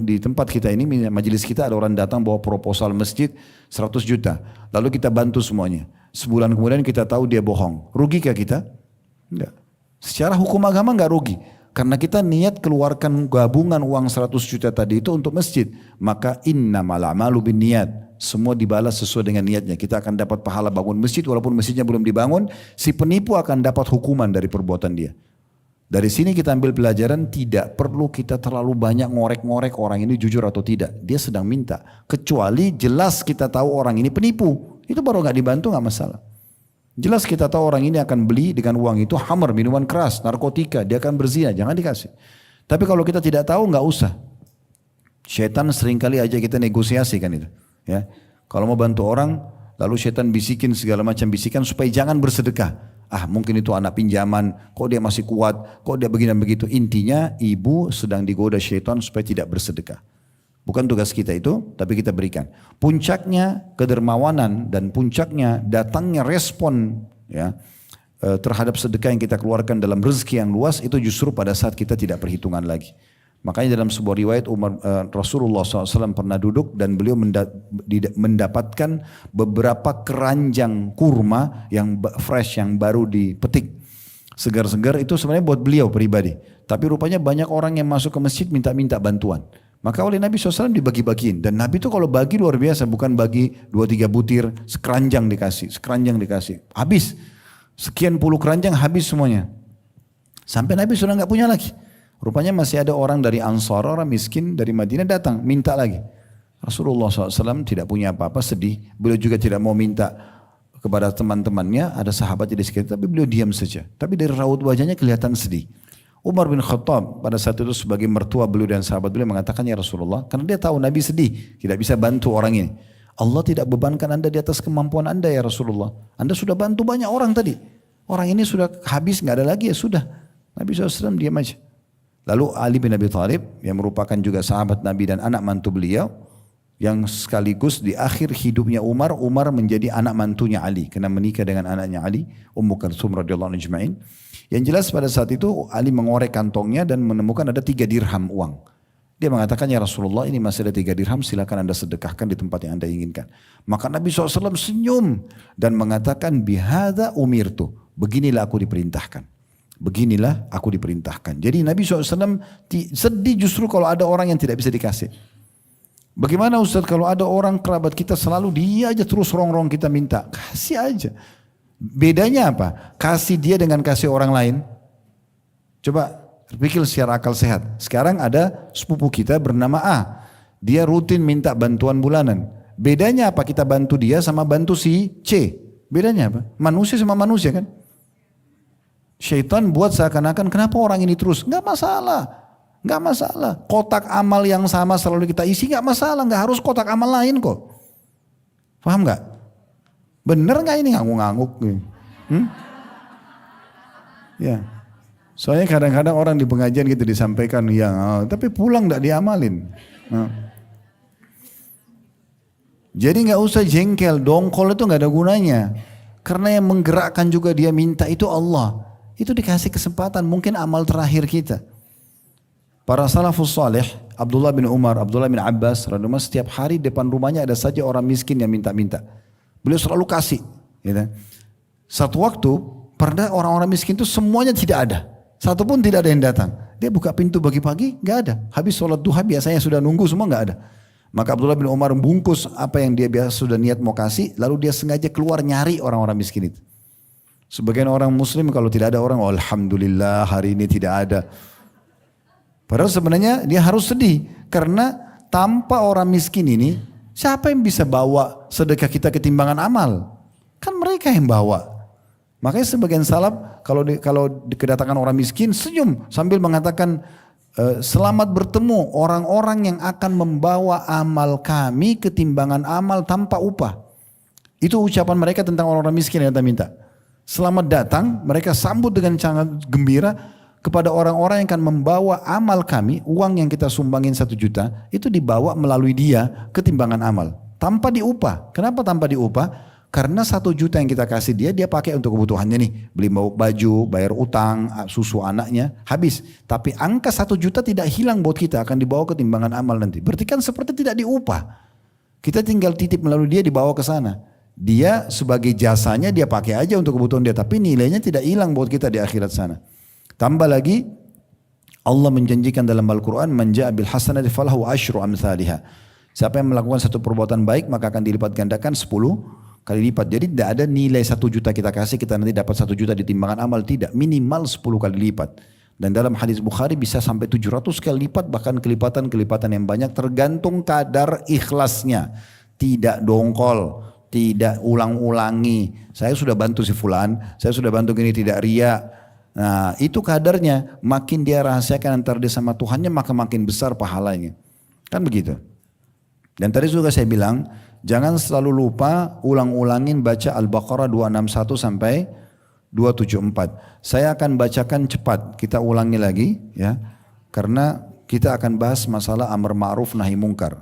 Di tempat kita ini, majelis kita ada orang datang bawa proposal masjid 100 juta. Lalu kita bantu semuanya. Sebulan kemudian kita tahu dia bohong. Rugikah kita? Enggak. Secara hukum agama enggak rugi. Karena kita niat keluarkan gabungan uang 100 juta tadi itu untuk masjid. Maka innamal a'malu binniyat. Semua dibalas sesuai dengan niatnya. Kita akan dapat pahala bangun masjid walaupun masjidnya belum dibangun. Si penipu akan dapat hukuman dari perbuatan dia. Dari sini kita ambil pelajaran, tidak perlu kita terlalu banyak ngorek-ngorek orang ini jujur atau tidak. Dia sedang minta. Kecuali jelas kita tahu orang ini penipu. Itu baru gak dibantu gak masalah. Jelas kita tahu orang ini akan beli dengan uang itu khamr, minuman keras, narkotika. Dia akan berzina, jangan dikasih. Tapi kalau kita tidak tahu gak usah. Syaitan seringkali aja kita negosiasi kan itu. Ya. Kalau mau bantu orang, lalu syaitan bisikin segala macam bisikan supaya jangan bersedekah. Ah mungkin itu anak pinjaman, kok dia masih kuat, kok dia begini dan begitu. Intinya ibu sedang digoda syaitan supaya tidak bersedekah. Bukan tugas kita itu, tapi kita berikan. Puncaknya kedermawanan dan puncaknya datangnya respon ya terhadap sedekah yang kita keluarkan dalam rezeki yang luas itu justru pada saat kita tidak perhitungan lagi. Makanya dalam sebuah riwayat Rasulullah SAW pernah duduk dan beliau mendapatkan beberapa keranjang kurma yang fresh, yang baru dipetik. Segar-segar itu sebenarnya buat beliau pribadi. Tapi rupanya banyak orang yang masuk ke masjid minta-minta bantuan. Maka oleh Nabi SAW dibagi-bagiin. Dan Nabi itu kalau bagi luar biasa, bukan bagi 2-3 butir, sekeranjang dikasih. Habis. Sekian puluh keranjang habis semuanya. Sampai Nabi sudah gak punya lagi. Rupanya masih ada orang dari Ansar, orang miskin dari Madinah datang, minta lagi. Rasulullah SAW tidak punya apa-apa, sedih. Beliau juga tidak mau minta kepada teman-temannya, ada sahabatnya di sekitar, tapi beliau diam saja. Tapi dari raut wajahnya kelihatan sedih. Umar bin Khattab pada saat itu sebagai mertua beliau dan sahabat beliau mengatakan, ya Rasulullah, karena dia tahu Nabi sedih, tidak bisa bantu orang ini. Allah tidak bebankan anda di atas kemampuan anda ya Rasulullah. Anda sudah bantu banyak orang tadi. Orang ini sudah habis, nggak ada lagi ya sudah. Nabi SAW diam aja. Lalu Ali bin Abi Thalib yang merupakan juga sahabat Nabi dan anak mantu beliau yang sekaligus di akhir hidupnya Umar menjadi anak mantunya Ali karena menikah dengan anaknya Ali, Ummu Kalsum radhiyallahu anha ajma'in. Yang jelas pada saat itu Ali mengorek kantongnya dan menemukan ada 3 dirham uang. Dia mengatakan ya Rasulullah ini masih ada 3 dirham, silakan anda sedekahkan di tempat yang anda inginkan. Maka Nabi SAW senyum dan mengatakan bihadza umirtu, beginilah aku diperintahkan. Beginilah aku diperintahkan. Jadi Nabi SAW sedih justru kalau ada orang yang tidak bisa dikasih. Bagaimana Ustaz kalau ada orang kerabat kita selalu dia aja terus rongrong kita minta. Kasih aja. Bedanya apa? Kasih dia dengan kasih orang lain. Coba pikir secara akal sehat. Sekarang ada sepupu kita bernama A. Dia rutin minta bantuan bulanan. Bedanya apa kita bantu dia sama bantu si C? Bedanya apa? Manusia sama manusia kan? Syaitan buat seakan-akan kenapa orang ini terus? Enggak masalah. Enggak masalah. Kotak amal yang sama selalu kita isi enggak masalah. Enggak harus kotak amal lain kok. Paham enggak? Bener enggak ini ngangguk-ngangguk? Ya. Soalnya kadang-kadang orang di pengajian gitu disampaikan yang tapi pulang enggak diamalin. Jadi enggak usah jengkel, dongkol itu enggak ada gunanya. Karena yang menggerakkan juga dia minta itu Allah. Itu dikasih kesempatan, mungkin amal terakhir kita. Para salafus salih, Abdullah bin Umar, Abdullah bin Abbas, radhiyallahu setiap hari depan rumahnya ada saja orang miskin yang minta-minta. Beliau selalu kasih. Gitu. Satu waktu, pernah orang-orang miskin itu semuanya tidak ada. Satu pun tidak ada yang datang. Dia buka pintu pagi-pagi, nggak ada. Habis sholat duha biasanya sudah nunggu semua nggak ada. Maka Abdullah bin Umar membungkus apa yang dia biasa sudah niat mau kasih, lalu dia sengaja keluar nyari orang-orang miskin itu. Sebagian orang muslim kalau tidak ada orang, oh, alhamdulillah hari ini tidak ada. Padahal sebenarnya dia harus sedih. Karena tanpa orang miskin ini, siapa yang bisa bawa sedekah kita ketimbangan amal? Kan mereka yang bawa. Makanya sebagian salaf kalau kedatangan orang miskin senyum sambil mengatakan, selamat bertemu orang-orang yang akan membawa amal kami ketimbangan amal tanpa upah. Itu ucapan mereka tentang orang-orang miskin yang kita minta. Selamat datang, mereka sambut dengan sangat gembira kepada orang-orang yang akan membawa amal kami, uang yang kita sumbangin 1 juta, itu dibawa melalui dia ketimbangan amal. Tanpa diupah. Kenapa tanpa diupah? Karena 1 juta yang kita kasih dia, dia pakai untuk kebutuhannya nih. Beli baju, bayar utang, susu anaknya, habis. Tapi angka 1 juta tidak hilang buat kita, akan dibawa ke timbangan amal nanti. Berarti kan seperti tidak diupah. Kita tinggal titip melalui dia, dibawa ke sana. Dia sebagai jasanya dia pakai aja untuk kebutuhan dia. Tapi nilainya tidak hilang buat kita di akhirat sana. Tambah lagi, Allah menjanjikan dalam Al-Quran, man ja'a bil hasanati falahu asyru amthaliha. Siapa yang melakukan satu perbuatan baik, maka akan dilipat gandakan 10 kali lipat. Jadi tidak ada nilai 1 juta kita kasih, kita nanti dapat 1 juta di timbangan amal. Tidak, minimal 10 kali lipat. Dan dalam hadis Bukhari bisa sampai 700 kali lipat, bahkan kelipatan-kelipatan yang banyak tergantung kadar ikhlasnya. Tidak dongkol, tidak ulang-ulangi. Saya sudah bantu si fulan, saya sudah bantu gini, tidak ria. Nah itu kadarnya, makin dia rahasiakan antara dia sama Tuhannya, maka makin besar pahalanya. Kan begitu. Dan tadi juga saya bilang, jangan selalu lupa ulang-ulangin baca Al-Baqarah 261 sampai 274. Saya akan bacakan cepat, kita ulangi lagi ya. Karena kita akan bahas masalah amar ma'ruf nahi mungkar.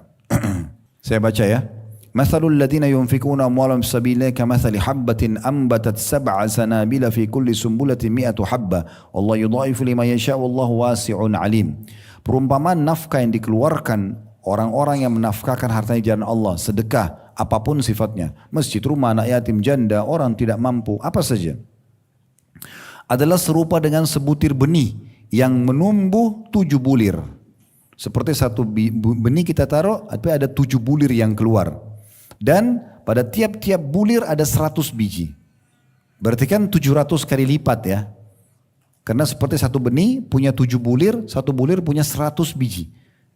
Saya baca ya. Mathalul ladhina yunfikuna amwalahum fisabilillah kamathali habbatin ambatat 7 sanabila fi kulli sumbulatin 100 habba. Allah yudha'ifu liman yasha' wallahu wasi'un alim. Perumpamaan nafkah yang dikeluarkan orang-orang yang menafkahkan hartanya di jalan Allah, sedekah, apapun sifatnya, masjid, rumah, anak yatim, janda, orang tidak mampu, apa saja, adalah serupa dengan sebutir benih yang menumbuh 7 bulir. Seperti satu benih kita taruh, tapi ada 7 bulir yang keluar. Dan pada tiap-tiap bulir ada 100 biji. Berarti kan 700 kali lipat ya. Karena seperti satu benih punya 7 bulir, satu bulir punya 100 biji.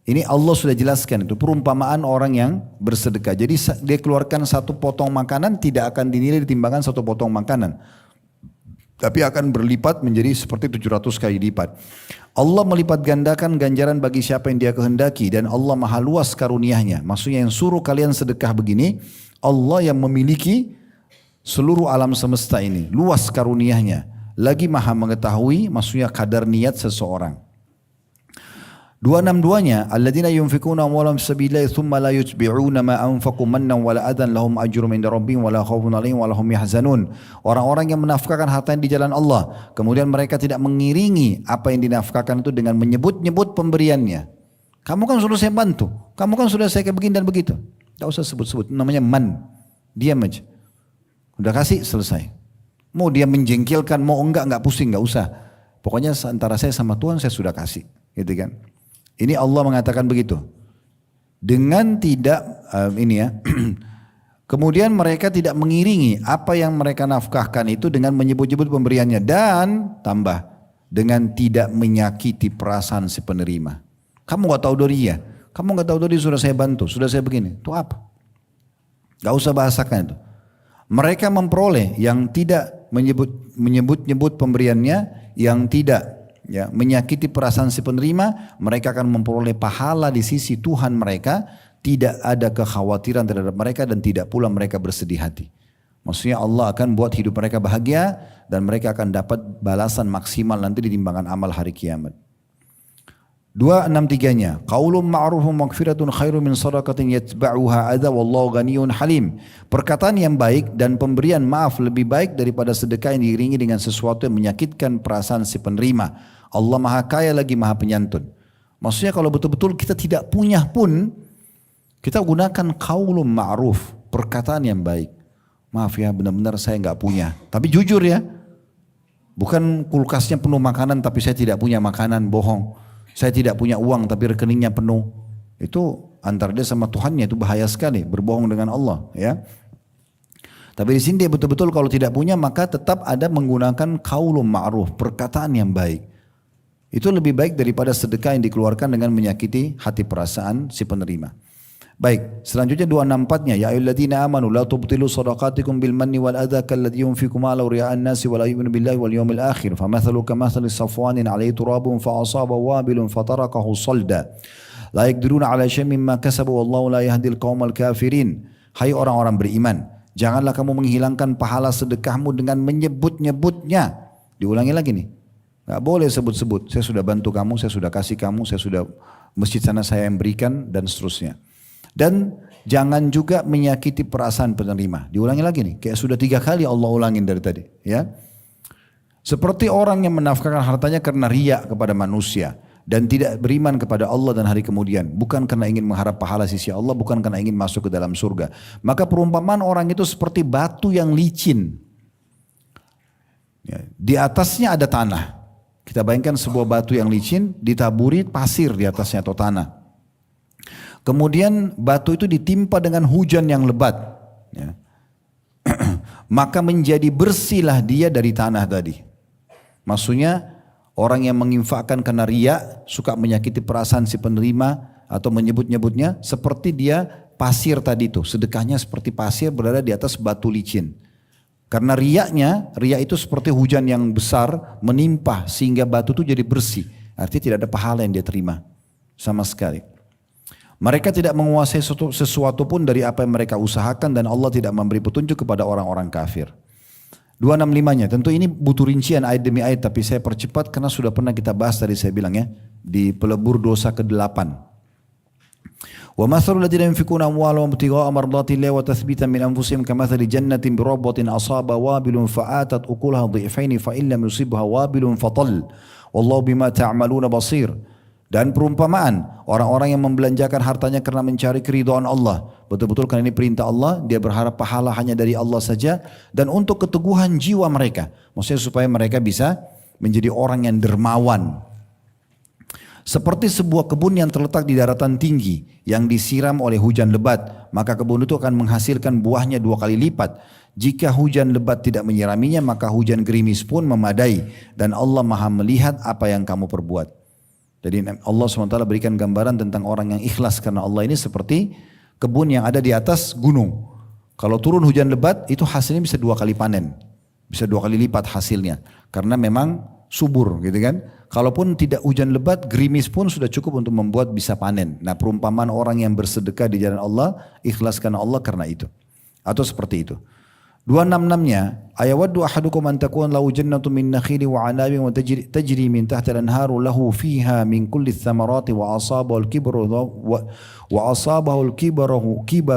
Ini Allah sudah jelaskan, itu perumpamaan orang yang bersedekah. Jadi dia keluarkan satu potong makanan tidak akan dinilai di timbangan satu potong makanan. Tapi akan berlipat menjadi seperti 700 kali lipat. Allah melipat gandakan ganjaran bagi siapa yang dia kehendaki. Dan Allah maha luas karuniahnya. Maksudnya yang suruh kalian sedekah begini, Allah yang memiliki seluruh alam semesta ini. Luas karuniahnya. Lagi maha mengetahui, maksudnya kadar niat seseorang. 262-nya, alladzina yunfikuna amwalahum fisabilillah thumma la yutbi'una ma anfaqu mannan wala adan lahum ajrum inda rabbihim wala khaufun 'alaihim wala hum yahzanun. Orang-orang yang menafkahkan hartanya di jalan Allah, kemudian mereka tidak mengiringi apa yang dinafkahkan itu dengan menyebut-nyebut pemberiannya. Kamu kan sudah saya bantu, kamu kan sudah saya kayak begini dan begitu. Tak usah sebut-sebut, namanya man. Diam aja. Udah kasih, selesai. Mau dia menjengkelkan, mau enggak pusing, enggak usah. Pokoknya antara saya sama Tuhan saya sudah kasih, gitu kan. Ini Allah mengatakan begitu. Dengan tidak kemudian mereka tidak mengiringi apa yang mereka nafkahkan itu dengan menyebut-nyebut pemberiannya, dan tambah dengan tidak menyakiti perasaan si penerima. Kamu gak tahu dari dia, kamu gak tahu dari sudah saya bantu, sudah saya begini. Itu apa? Gak usah bahasakan itu. Mereka memperoleh yang tidak menyebut-nyebut pemberiannya, yang tidak menyakiti perasaan si penerima, mereka akan memperoleh pahala di sisi Tuhan mereka, tidak ada kekhawatiran terhadap mereka dan tidak pula mereka bersedih hati. Maksudnya Allah akan buat hidup mereka bahagia dan mereka akan dapat balasan maksimal nanti di timbangan amal hari kiamat. 263-nya, qaulun ma'rufun maghfiratun khairum min shadaqatin yatba'uha adza wallahu ghaniyyun halim. Perkataan yang baik dan pemberian maaf lebih baik daripada sedekah yang diiringi dengan sesuatu yang menyakitkan perasaan si penerima. Allah maha kaya lagi maha penyantun. Maksudnya kalau betul-betul kita tidak punya pun, kita gunakan qaulun ma'ruf, perkataan yang baik. Maaf ya, benar-benar saya enggak punya. Tapi jujur ya, bukan kulkasnya penuh makanan tapi saya tidak punya makanan, bohong. Saya tidak punya uang tapi rekeningnya penuh. Itu antara dia sama Tuhannya, itu bahaya sekali, berbohong dengan Allah ya. Tapi di sini dia betul-betul kalau tidak punya maka tetap ada menggunakan qaulun ma'ruf, perkataan yang baik. Itu lebih baik daripada sedekah yang dikeluarkan dengan menyakiti hati perasaan si penerima. Baik, selanjutnya 264-nya, ya ayyuhalladzina amanu la tubtilu shadaqatikum bil manni wal adza kalladzi yunfiqu ma'ahu ria'an nasi wa la yu'minu billahi wal yawmil akhir famathalu kamathali safwanin 'alayhi turabun fa asaba wabilun fatarakahu salda la yaqdiruna 'ala syai'in mimma kasabu wallahu la yahdil qaumal kafirin. Hai orang-orang beriman, janganlah kamu menghilangkan pahala sedekahmu dengan menyebut-nyebutnya. Diulangi lagi nih. Enggak boleh sebut-sebut, saya sudah bantu kamu, saya sudah kasih kamu, saya sudah masjid sana saya yang berikan dan seterusnya. Dan jangan juga menyakiti perasaan penerima. Diulangi lagi nih, kayak sudah 3 kali Allah ulangin dari tadi. Ya, seperti orang yang menafkahkan hartanya karena riya kepada manusia dan tidak beriman kepada Allah dan hari kemudian, bukan karena ingin mengharap pahala sisi Allah, bukan karena ingin masuk ke dalam surga. Maka perumpamaan orang itu seperti batu yang licin. Ya, di atasnya ada tanah. Kita bayangkan sebuah batu yang licin ditaburi pasir di atasnya atau tanah. Kemudian batu itu ditimpa dengan hujan yang lebat. Ya. Maka menjadi bersihlah dia dari tanah tadi. Maksudnya orang yang menginfakkan karena riya, suka menyakiti perasaan si penerima atau menyebut-nyebutnya seperti dia pasir tadi itu. Sedekahnya seperti pasir berada di atas batu licin. Karena riya itu seperti hujan yang besar menimpa sehingga batu itu jadi bersih. Artinya tidak ada pahala yang dia terima sama sekali. Mereka tidak menguasai sesuatu pun dari apa yang mereka usahakan dan Allah tidak memberi petunjuk kepada orang-orang kafir. 265-nya, tentu ini butuh rincian ayat demi ayat tapi saya percepat karena sudah pernah kita bahas tadi saya bilang ya. Di pelebur dosa ke-8. وَمَثَلُ الَّذِينَ يُنْفِقُونَ أَمْوَالَهُمْ ابْتِغَاءَ مَرْضَاتِ اللَّهِ وَتَثْبِيتًا مِنْ أَنْفُسِهِمْ كَمَثَلِ جَنَّةٍ بِرَبْوَةٍ أَصَابَ وَابِلٌ فَآتَتْ أُكُلَهَا ضِعْفَيْنِ فَإِنْ لَمْ يُصِبْهَا وَابِلٌ فَطَلٌّ وَاللَّهُ بِمَا تَعْمَلُونَ بَصِيرٌ. Dan perumpamaan orang-orang yang membelanjakan hartanya karena mencari keridhaan Allah. Betul-betul karena ini perintah Allah, dia berharap pahala hanya dari Allah saja dan untuk keteguhan jiwa mereka. Maksudnya supaya mereka bisa menjadi orang yang dermawan. Seperti sebuah kebun yang terletak di daratan tinggi yang disiram oleh hujan lebat, maka kebun itu akan menghasilkan buahnya 2 kali lipat. Jika hujan lebat tidak menyiraminya, maka hujan gerimis pun memadai dan Allah Maha melihat apa yang kamu perbuat. Jadi Allah SWT berikan gambaran tentang orang yang ikhlas karena Allah ini seperti kebun yang ada di atas gunung. Kalau turun hujan lebat itu hasilnya bisa 2 kali panen, bisa 2 kali lipat hasilnya karena memang subur gitu kan. Kalaupun tidak hujan lebat, gerimis pun sudah cukup untuk membuat bisa panen. Nah perumpamaan orang yang bersedekah di jalan Allah, ikhlas karena Allah karena itu. Atau seperti itu. 266-nya, ayawaddu ahadukum an takun lahu jannatu min nakhili wa anabin wa tajri min tahta al-anharu lahu fiha min kulli thamarati wa asabahu al-kibaru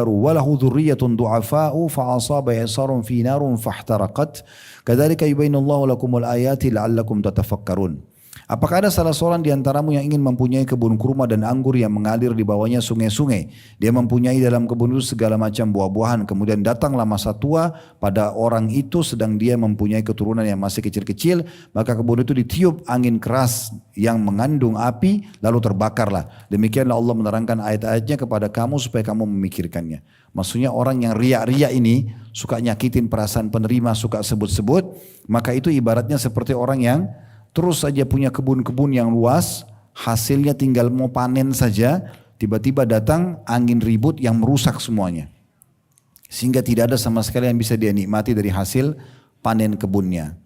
wa lahu dhurriyyatun du'afa'u fa asaba isarun fi narun fahtaraqat kadzalika yubayyinu Allahu lakumul ayati la'allakum tatafakkarun. Apakah ada salah seorang di antaramu yang ingin mempunyai kebun kurma dan anggur yang mengalir di bawahnya sungai-sungai? Dia mempunyai dalam kebun itu segala macam buah-buahan. Kemudian datanglah masa tua pada orang itu sedang dia mempunyai keturunan yang masih kecil-kecil. Maka kebun itu ditiup angin keras yang mengandung api lalu terbakarlah. Demikianlah Allah menerangkan ayat-ayatnya kepada kamu supaya kamu memikirkannya. Maksudnya orang yang riak-riak ini suka nyakitin perasaan penerima, suka sebut-sebut. Maka itu ibaratnya seperti orang yang terus saja punya kebun-kebun yang luas, hasilnya tinggal mau panen saja, tiba-tiba datang angin ribut yang merusak semuanya. Sehingga tidak ada sama sekali yang bisa dia nikmati dari hasil panen kebunnya.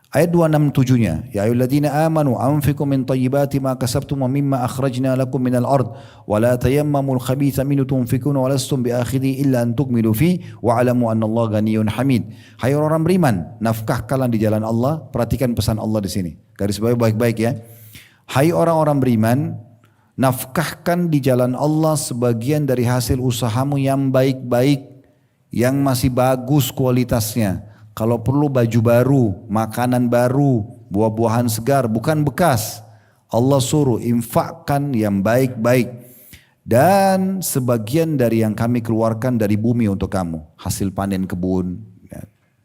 Ayat 267-nya, ya ayyuhalladzina amanu anfiqu min thayyibati ma kasabtum wa mimma akhrajna lakum minal ard wa la tayammamul khabitha minhu tunfikuna wa lastum biakhidhi illa an tukmilu fi wa alamu annallaha ghaniyyun hamid. Hai orang beriman, nafkahkanlah di jalan Allah. Perhatikan pesan Allah di sini. Garis bawah baik-baik ya. Hai orang-orang beriman, nafkahkan di jalan Allah sebagian dari hasil usahamu yang baik-baik, yang masih bagus kualitasnya. Kalau perlu baju baru, makanan baru, buah-buahan segar, bukan bekas. Allah suruh infakkan yang baik-baik. Dan sebagian dari yang kami keluarkan dari bumi untuk kamu. Hasil panen kebun,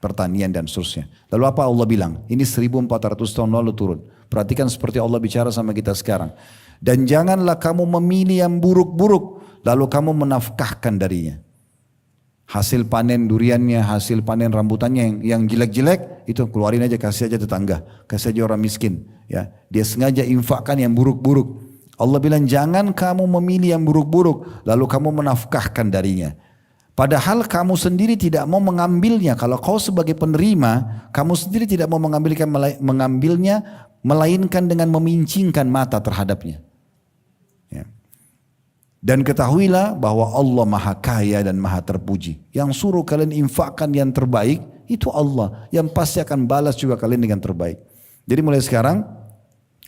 pertanian dan seterusnya. Lalu apa Allah bilang? Ini 1400 tahun lalu turun. Perhatikan seperti Allah bicara sama kita sekarang. Dan janganlah kamu memilih yang buruk-buruk, lalu kamu menafkahkan darinya. Hasil panen duriannya, hasil panen rambutannya yang jelek-jelek itu keluarin aja, kasih aja tetangga, kasih aja orang miskin. Ya, dia sengaja infakkan yang buruk-buruk. Allah bilang jangan kamu memilih yang buruk-buruk, lalu kamu menafkahkan darinya. Padahal kamu sendiri tidak mau mengambilnya. Kalau kau sebagai penerima, kamu sendiri tidak mau mengambilnya, melainkan dengan memincingkan mata terhadapnya. Ya. Dan ketahuilah bahwa Allah maha kaya dan maha terpuji. Yang suruh kalian infakkan yang terbaik, itu Allah. Yang pasti akan balas juga kalian dengan terbaik. Jadi mulai sekarang,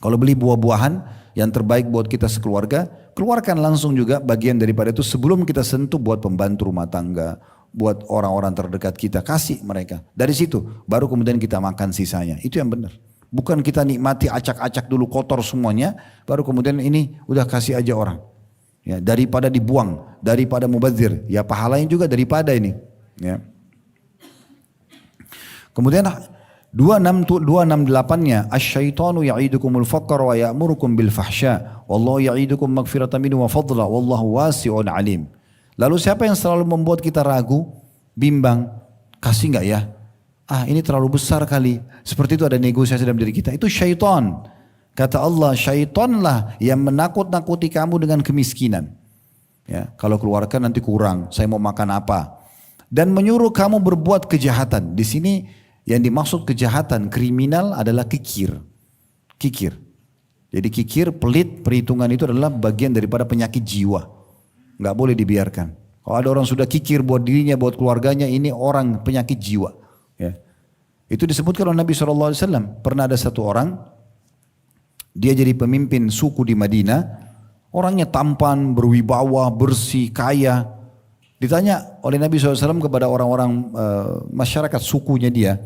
kalau beli buah-buahan yang terbaik buat kita sekeluarga, keluarkan langsung juga bagian daripada itu sebelum kita sentuh buat pembantu rumah tangga, buat orang-orang terdekat kita, kasih mereka. Dari situ baru kemudian kita makan sisanya. Itu yang benar. Bukan kita nikmati acak-acak dulu kotor semuanya, baru kemudian ini udah kasih aja orang. Ya, daripada dibuang, daripada mubazir, ya pahalanya juga daripada ini. Ya. Kemudian 268-nya asyaitanu ya'idukumul faqra wa ya'murukum bil fahsya wallahu ya'idukum maghfiratan minhu wa fadla wallahu wasi'un alim. Lalu siapa yang selalu membuat kita ragu, bimbang, kasih enggak ya? Ah, ini terlalu besar kali. Seperti itu ada negosiasi dalam diri kita. Itu syaitan. Kata Allah, syaitanlah yang menakut-nakuti kamu dengan kemiskinan. Ya, kalau keluarkan nanti kurang, saya mau makan apa? Dan menyuruh kamu berbuat kejahatan. Di sini yang dimaksud kejahatan kriminal adalah kikir. Kikir. Jadi kikir, pelit, perhitungan itu adalah bagian daripada penyakit jiwa. Nggak boleh dibiarkan. Kalau ada orang sudah kikir buat dirinya, buat keluarganya, ini orang penyakit jiwa. Ya. Itu disebutkan oleh Nabi SAW. Pernah ada satu orang, dia jadi pemimpin suku di Madinah. Orangnya tampan, berwibawa, bersih, kaya. Ditanya oleh Nabi SAW kepada orang-orang masyarakat sukunya dia,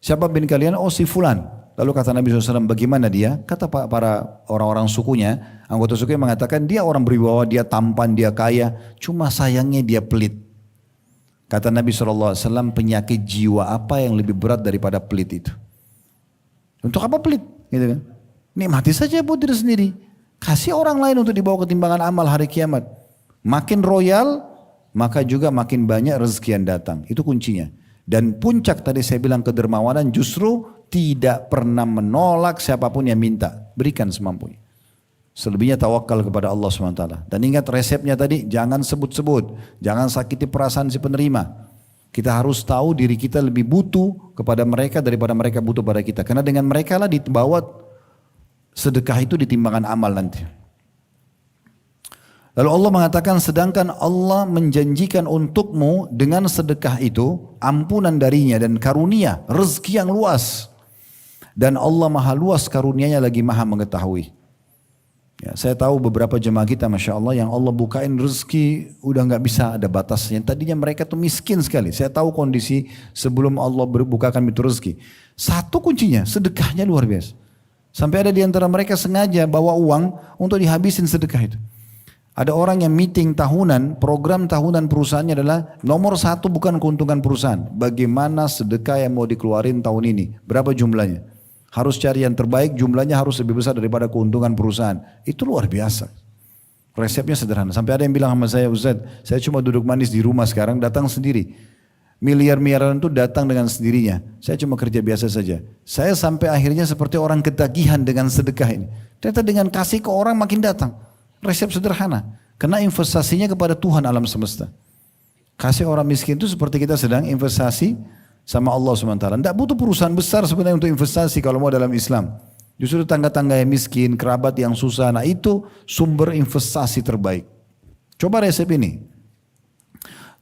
siapa bin kalian? Oh si fulan. Lalu kata Nabi SAW, bagaimana dia? Kata para orang-orang sukunya, anggota sukunya mengatakan dia orang berwibawa, dia tampan, dia kaya, cuma sayangnya dia pelit. Kata Nabi SAW, penyakit jiwa apa yang lebih berat daripada pelit itu? Untuk apa pelit? Gitu kan? Nikmati saja buat diri sendiri. Kasih orang lain untuk dibawa ketimbangan amal hari kiamat. Makin royal, maka juga makin banyak rezeki yang datang. Itu kuncinya. Dan puncak tadi saya bilang kedermawanan justru tidak pernah menolak siapapun yang minta. Berikan semampunya. Selebihnya tawakal kepada Allah SWT. Dan ingat resepnya tadi, jangan sebut-sebut. Jangan sakiti perasaan si penerima. Kita harus tahu diri kita lebih butuh kepada mereka daripada mereka butuh pada kita. Karena dengan mereka lah dibawa sedekah itu ditimbangan amal nanti. Lalu Allah mengatakan sedangkan Allah menjanjikan untukmu dengan sedekah itu ampunan darinya dan karunia, rezeki yang luas. Dan Allah maha luas karunianya lagi maha mengetahui. Ya, saya tahu beberapa jemaah kita Masya Allah yang Allah bukain rezeki udah nggak bisa ada batasnya. Tadinya mereka tuh miskin sekali. Saya tahu kondisi sebelum Allah bukakan itu rezeki. Satu kuncinya sedekahnya luar biasa. Sampai ada di antara mereka sengaja bawa uang untuk dihabisin sedekah itu. Ada orang yang meeting tahunan, program tahunan perusahaannya adalah nomor satu bukan keuntungan perusahaan. Bagaimana sedekah yang mau dikeluarin tahun ini, berapa jumlahnya. Harus cari yang terbaik, jumlahnya harus lebih besar daripada keuntungan perusahaan. Itu luar biasa. Resepnya sederhana. Sampai ada yang bilang sama saya, Ustaz, saya cuma duduk manis di rumah sekarang, datang sendiri. Miliar-miliaran itu datang dengan sendirinya. Saya cuma kerja biasa saja. Saya sampai akhirnya seperti orang ketagihan dengan sedekah ini. Ternyata dengan kasih ke orang makin datang. Resep sederhana. Karena investasinya kepada Tuhan alam semesta. Kasih orang miskin itu seperti kita sedang investasi sama Allah SWT. Tidak butuh perusahaan besar sebenarnya untuk investasi kalau mau dalam Islam. Justru tangga-tangga yang miskin, kerabat yang susah. Nah itu sumber investasi terbaik. Coba resep ini.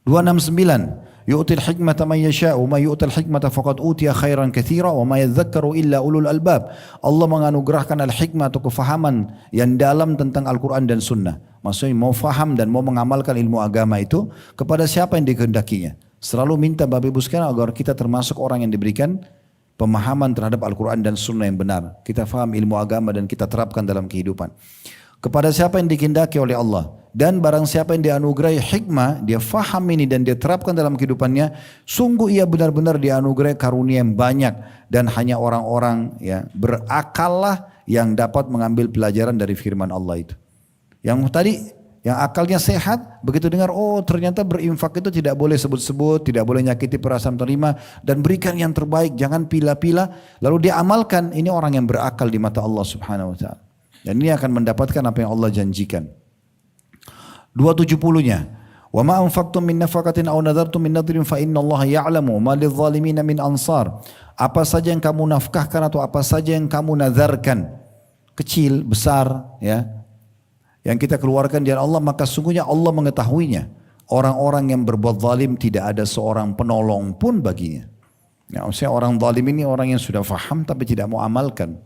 269. Yu'til hikmata man yasha'u ma yu'til hikmata faqad utiya khairan katsira wa ma yadhakkaru illa ulul albab. Allah menganugerahkan al-hikmah atau kefahaman yang dalam tentang Al-Quran dan Sunnah. Maksudnya mau faham dan mau mengamalkan ilmu agama itu kepada siapa yang dikehendakinya. Selalu minta Bapak Ibu sekalian agar kita termasuk orang yang diberikan pemahaman terhadap Al-Quran dan Sunnah yang benar. Kita faham ilmu agama dan kita terapkan dalam kehidupan. Kepada siapa yang dikehendaki oleh Allah. Dan barang siapa yang dianugerahi hikmah, dia faham ini dan dia terapkan dalam kehidupannya, sungguh ia benar-benar dianugerahi karunia yang banyak. Dan hanya orang-orang ya berakallah yang dapat mengambil pelajaran dari firman Allah itu. Yang tadi, yang akalnya sehat, begitu dengar, oh ternyata berinfak itu tidak boleh sebut-sebut, tidak boleh nyakiti perasaan terima, dan berikan yang terbaik, jangan pilih-pilih. Lalu dia amalkan, ini orang yang berakal di mata Allah Subhanahu Wa Taala. Dan ini akan mendapatkan apa yang Allah janjikan. 270-nya. Wa ma anfaqtum min nafaqatin aw nadartum min nadrin fa innallaha ya'lamu ma lidh-dhalimin min ansar. Apa saja yang kamu nafkahkan atau apa saja yang kamu nazarkan, kecil, besar, ya, yang kita keluarkan dari Allah, maka sungguhnya Allah mengetahuinya. Orang-orang yang berbuat zalim tidak ada seorang penolong pun baginya. Ya, maksudnya orang zalim ini orang yang sudah faham tapi tidak mau amalkan.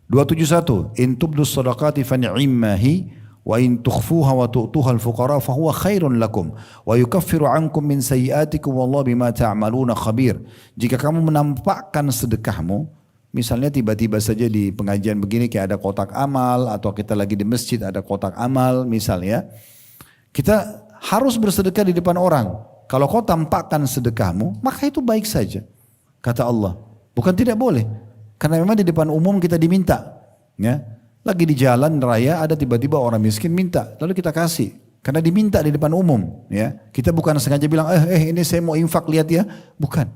271. In tubdus sadaqati fa ni'mahi Wa in tukhfuha wa tu'tuha al-fuqara fa huwa khairun lakum wa yukaffiru 'ankum min sayyi'atikum wallahu bima ta'maluna khabir. Jika kamu menampakkan sedekahmu, misalnya tiba-tiba saja di pengajian begini kayak ada kotak amal, atau kita lagi di masjid ada kotak amal misalnya, kita harus bersedekah di depan orang. Kalau kau tampakkan sedekahmu, maka itu baik saja, kata Allah. Bukan tidak boleh, karena memang di depan umum kita diminta, ya. Lagi di jalan raya ada tiba-tiba orang miskin minta, lalu kita kasih. Karena diminta di depan umum. Ya. Kita bukan sengaja bilang, ini saya mau infak, lihat ya. Bukan.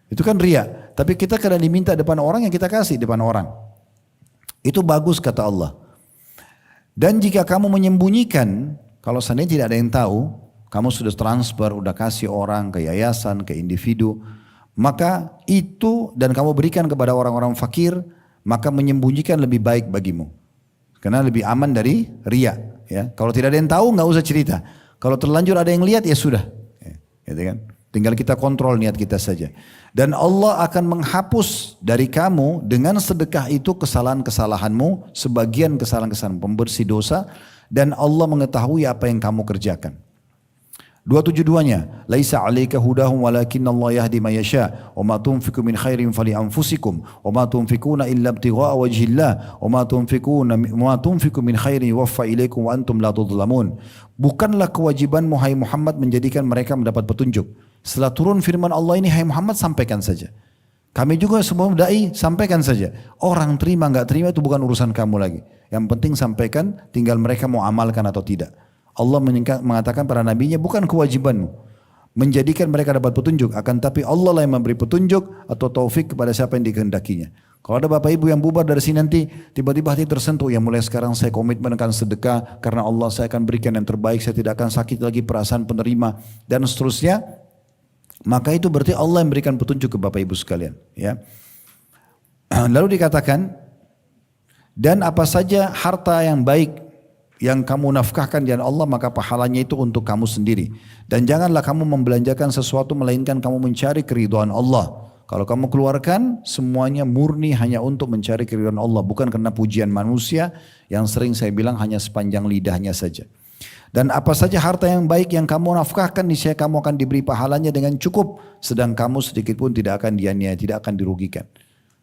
Itu kan ria. Tapi kita kadang diminta depan orang, yang kita kasih depan orang. Itu bagus kata Allah. Dan jika kamu menyembunyikan, kalau seandainya tidak ada yang tahu, kamu sudah transfer, udah kasih orang ke yayasan, ke individu, maka itu dan kamu berikan kepada orang-orang fakir, maka menyembunyikan lebih baik bagimu. Karena lebih aman dari ria. Ya. Kalau tidak ada yang tahu nggak usah cerita. Kalau terlanjur ada yang lihat ya sudah. Ya, gitu kan? Tinggal kita kontrol niat kita saja. Dan Allah akan menghapus dari kamu dengan sedekah itu kesalahan-kesalahanmu, sebagian kesalahan-kesalahan pembersih dosa, dan Allah mengetahui apa yang kamu kerjakan. 272-nya, laisa 'alaika hudahum walakinna Allah yahdi man yasha wa ma tunfiqu min khairin fali anfusikum wa ma tunfiquna illa ibtigha'a wajhillah wa ma tunfiqu min khairin yuwaffa ilaikum wa antum la tudhlamun. Bukanlah kewajibanmu hai Muhammad menjadikan mereka mendapat petunjuk. Setelah turun firman Allah ini, hai Muhammad sampaikan saja. Kami juga semua dai sampaikan saja. Orang terima enggak terima itu bukan urusan kamu lagi. Yang penting sampaikan, tinggal mereka mau amalkan atau tidak. Allah mengatakan pada nabinya, bukan kewajibanmu menjadikan mereka dapat petunjuk, akan tapi Allah lah yang memberi petunjuk atau taufik kepada siapa yang dikehendakinya. Kalau ada bapak ibu yang bubar dari sini nanti tiba-tiba hati tersentuh, ya mulai sekarang saya komitmen akan sedekah karena Allah, saya akan berikan yang terbaik, saya tidak akan sakit lagi perasaan penerima dan seterusnya, maka itu berarti Allah yang berikan petunjuk ke bapak ibu sekalian. Ya. Lalu dikatakan, dan apa saja harta yang baik yang kamu nafkahkan di jalan Allah, maka pahalanya itu untuk kamu sendiri. Dan janganlah kamu membelanjakan sesuatu melainkan kamu mencari keridhaan Allah. Kalau kamu keluarkan semuanya murni hanya untuk mencari keridhaan Allah, bukan karena pujian manusia yang sering saya bilang hanya sepanjang lidahnya saja. Dan apa saja harta yang baik yang kamu nafkahkan, niscaya kamu akan diberi pahalanya dengan cukup, sedang kamu sedikit pun tidak akan dianiaya, tidak akan dirugikan.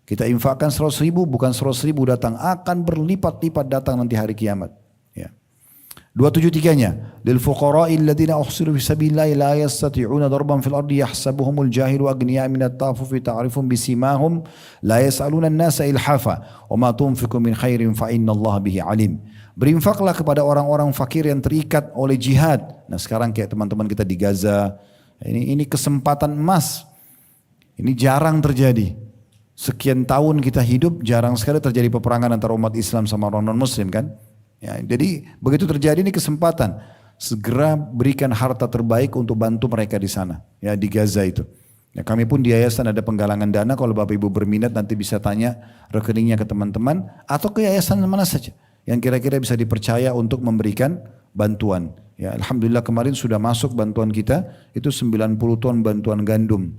Kita infakkan 100.000, bukan 100.000 datang, akan berlipat-lipat datang nanti hari kiamat. 273-nya, lil fuqara'i alladziina uhsiru fi sabilillahi la yastati'una darban fil ardi yahsabuhumul jahilu aghniya'a minat ta'affufi ta'rifum bisimahum la yas'aluna an-nasa ilhafa wa ma tunfiqu min khairin fa innallaha bihi alim. Berinfaklah kepada orang-orang fakir yang terikat oleh jihad. Nah, sekarang kayak teman-teman kita di Gaza, ini kesempatan emas. Ini jarang terjadi. Sekian tahun kita hidup, jarang sekali terjadi peperangan antara umat Islam sama orang non-muslim kan? Ya, jadi begitu terjadi ini kesempatan, segera berikan harta terbaik untuk bantu mereka di sana, ya di Gaza itu. Ya, kami pun di yayasan ada penggalangan dana, kalau bapak ibu berminat nanti bisa tanya rekeningnya ke teman-teman atau ke yayasan mana saja yang kira-kira bisa dipercaya untuk memberikan bantuan. Ya, alhamdulillah kemarin sudah masuk bantuan kita itu 90 ton bantuan gandum,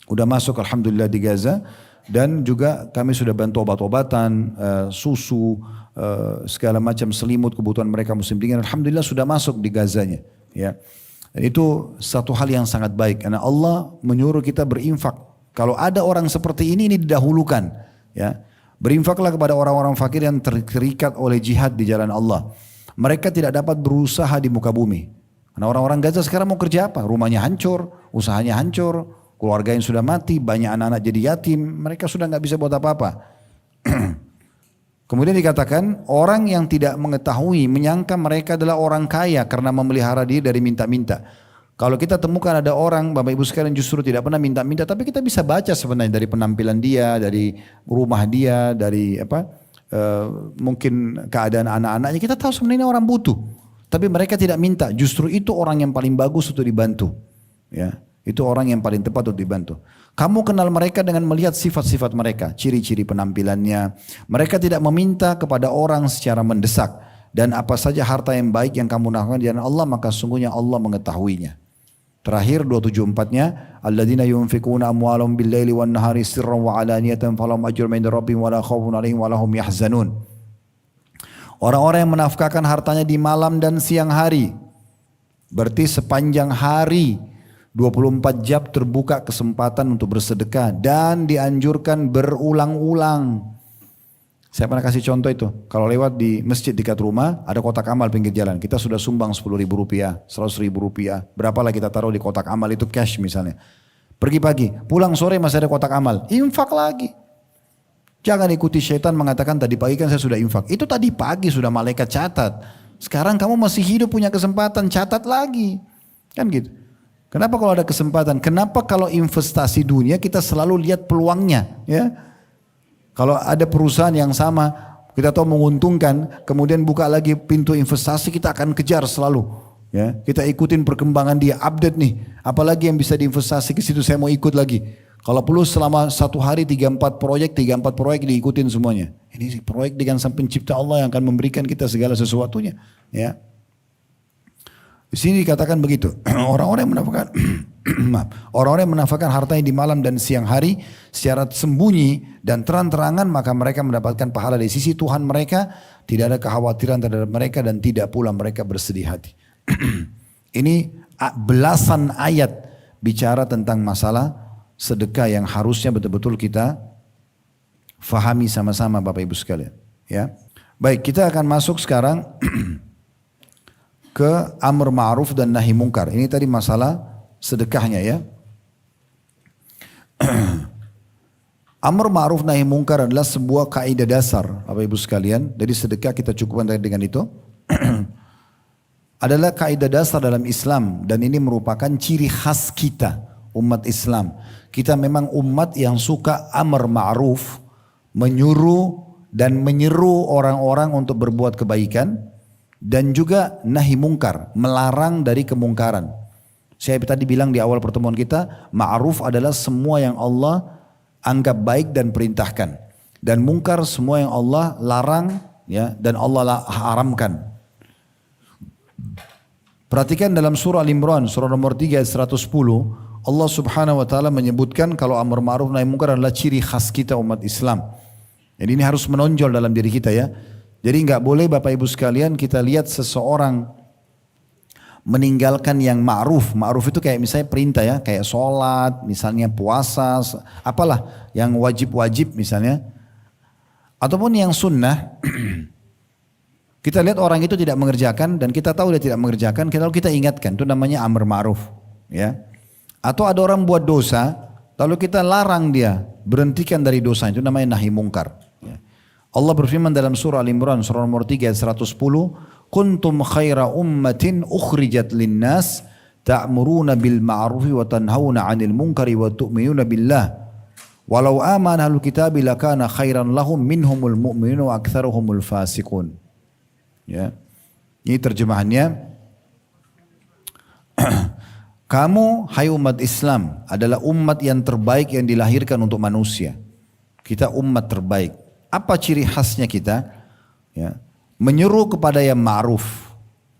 udah masuk alhamdulillah di Gaza. Dan juga kami sudah bantu obat-obatan, susu, segala macam selimut kebutuhan mereka musim dingin. Alhamdulillah sudah masuk di Gazanya. Ya. Dan itu satu hal yang sangat baik. Karena Allah menyuruh kita berinfak. Kalau ada orang seperti ini didahulukan. Ya. Berinfaklah kepada orang-orang fakir yang terikat oleh jihad di jalan Allah. Mereka tidak dapat berusaha di muka bumi. Karena orang-orang Gaza sekarang mau kerja apa? Rumahnya hancur, usahanya hancur. Keluarga yang sudah mati, banyak anak-anak jadi yatim, mereka sudah nggak bisa buat apa-apa. Kemudian dikatakan orang yang tidak mengetahui menyangka mereka adalah orang kaya karena memelihara diri dari minta-minta. Kalau kita temukan ada orang, bapak ibu sekalian justru tidak pernah minta-minta, tapi kita bisa baca sebenarnya dari penampilan dia, dari rumah dia, dari mungkin keadaan anak-anaknya, kita tahu sebenarnya orang butuh. Tapi mereka tidak minta, justru itu orang yang paling bagus untuk dibantu. Ya. Itu orang yang paling tepat untuk dibantu. Kamu kenal mereka dengan melihat sifat-sifat mereka, ciri-ciri penampilannya. Mereka tidak meminta kepada orang secara mendesak. Dan apa saja harta yang baik yang kamu nafkahkan di jalan Allah, maka sungguhnya Allah mengetahuinya. Terakhir 274-nya, alladzina yunfikuna amwalahum bil-laili wan-nahari sirran wa alaniyatan falahum ajrun 'inda rabbihim wa la khaufun 'alaihim wa la hum yahzanun. Orang-orang yang menafkahkan hartanya di malam dan siang hari. Berarti sepanjang hari 24 jam terbuka kesempatan untuk bersedekah dan dianjurkan berulang-ulang. Saya pernah kasih contoh itu. Kalau lewat di masjid dekat rumah ada kotak amal pinggir jalan. Kita sudah sumbang 10 ribu rupiah, 100 ribu rupiah. Berapalah kita taruh di kotak amal itu cash misalnya. Pergi pagi, pulang sore masih ada kotak amal. Infak lagi. Jangan ikuti syaitan mengatakan tadi pagi kan saya sudah infak. Itu tadi pagi sudah malaikat catat. Sekarang kamu masih hidup punya kesempatan catat lagi. Kan gitu. Kenapa kalau ada kesempatan? Kenapa kalau investasi dunia kita selalu lihat peluangnya? Ya. Kalau ada perusahaan yang sama kita tahu menguntungkan. Kemudian buka lagi pintu investasi kita akan kejar selalu. Ya. Kita ikutin perkembangan dia update nih. Apalagi yang bisa diinvestasi ke situ saya mau ikut lagi. Kalau perlu selama satu hari 3-4 proyek diikutin semuanya. Ini proyek dengan sang pencipta Allah yang akan memberikan kita segala sesuatunya. Ya. Di sini dikatakan begitu. Orang-orang yang menafkahkan, orang-orang yang menafkahkan hartanya di malam dan siang hari secara sembunyi dan terang-terangan maka mereka mendapatkan pahala di sisi Tuhan mereka. Tidak ada kekhawatiran terhadap mereka dan tidak pula mereka bersedih hati. Ini belasan ayat bicara tentang masalah sedekah yang harusnya betul-betul kita fahami sama-sama Bapak Ibu sekalian. Ya. Baik, kita akan masuk sekarang ke amr ma'ruf dan nahi mungkar. Ini tadi masalah sedekahnya ya. Amr ma'ruf nahi mungkar adalah sebuah kaidah dasar Bapak Ibu sekalian. Jadi sedekah kita cukupkan dengan itu. Adalah kaidah dasar dalam Islam dan ini merupakan ciri khas kita umat Islam. Kita memang umat yang suka amar ma'ruf, menyuruh dan menyeru orang-orang untuk berbuat kebaikan dan juga nahi mungkar, melarang dari kemungkaran. Saya tadi bilang di awal pertemuan kita, ma'ruf adalah semua yang Allah anggap baik dan perintahkan dan mungkar semua yang Allah larang ya dan Allah haramkan. Perhatikan dalam surah Al-Imran, surah nomor 3 ayat 110. Allah subhanahu wa ta'ala menyebutkan kalau amar ma'ruf nahi mungkar adalah ciri khas kita umat Islam. Jadi ini harus menonjol dalam diri kita ya. Jadi nggak boleh Bapak Ibu sekalian kita lihat seseorang meninggalkan yang ma'ruf. Ma'ruf itu kayak misalnya perintah ya. Kayak sholat, misalnya puasa, apalah yang wajib-wajib misalnya. Ataupun yang sunnah. Kita lihat orang itu tidak mengerjakan dan kita tahu dia tidak mengerjakan. Lalu kita ingatkan. Itu namanya amar ma'ruf. Ya. Atau ada orang buat dosa, lalu kita larang dia, berhentikan dari dosa, itu namanya nahi mungkar. Allah berfirman dalam surah Al-Imran, surah nomor 3 ayat 110, Kuntum khaira ummatin ukhrijat linnas, ta'muruna bil ma'rufi wa tanhauna 'anil munkari wa tu'minuna billah. Walau amana ahlul kitabi lakana khairan lahum minhumul mu'minun wa aktsaruhumul fasiqun. Ya. Ini terjemahannya. Kamu, hai umat Islam, adalah umat yang terbaik yang dilahirkan untuk manusia. Kita umat terbaik. Apa ciri khasnya kita? Ya. Menyeru kepada yang ma'ruf.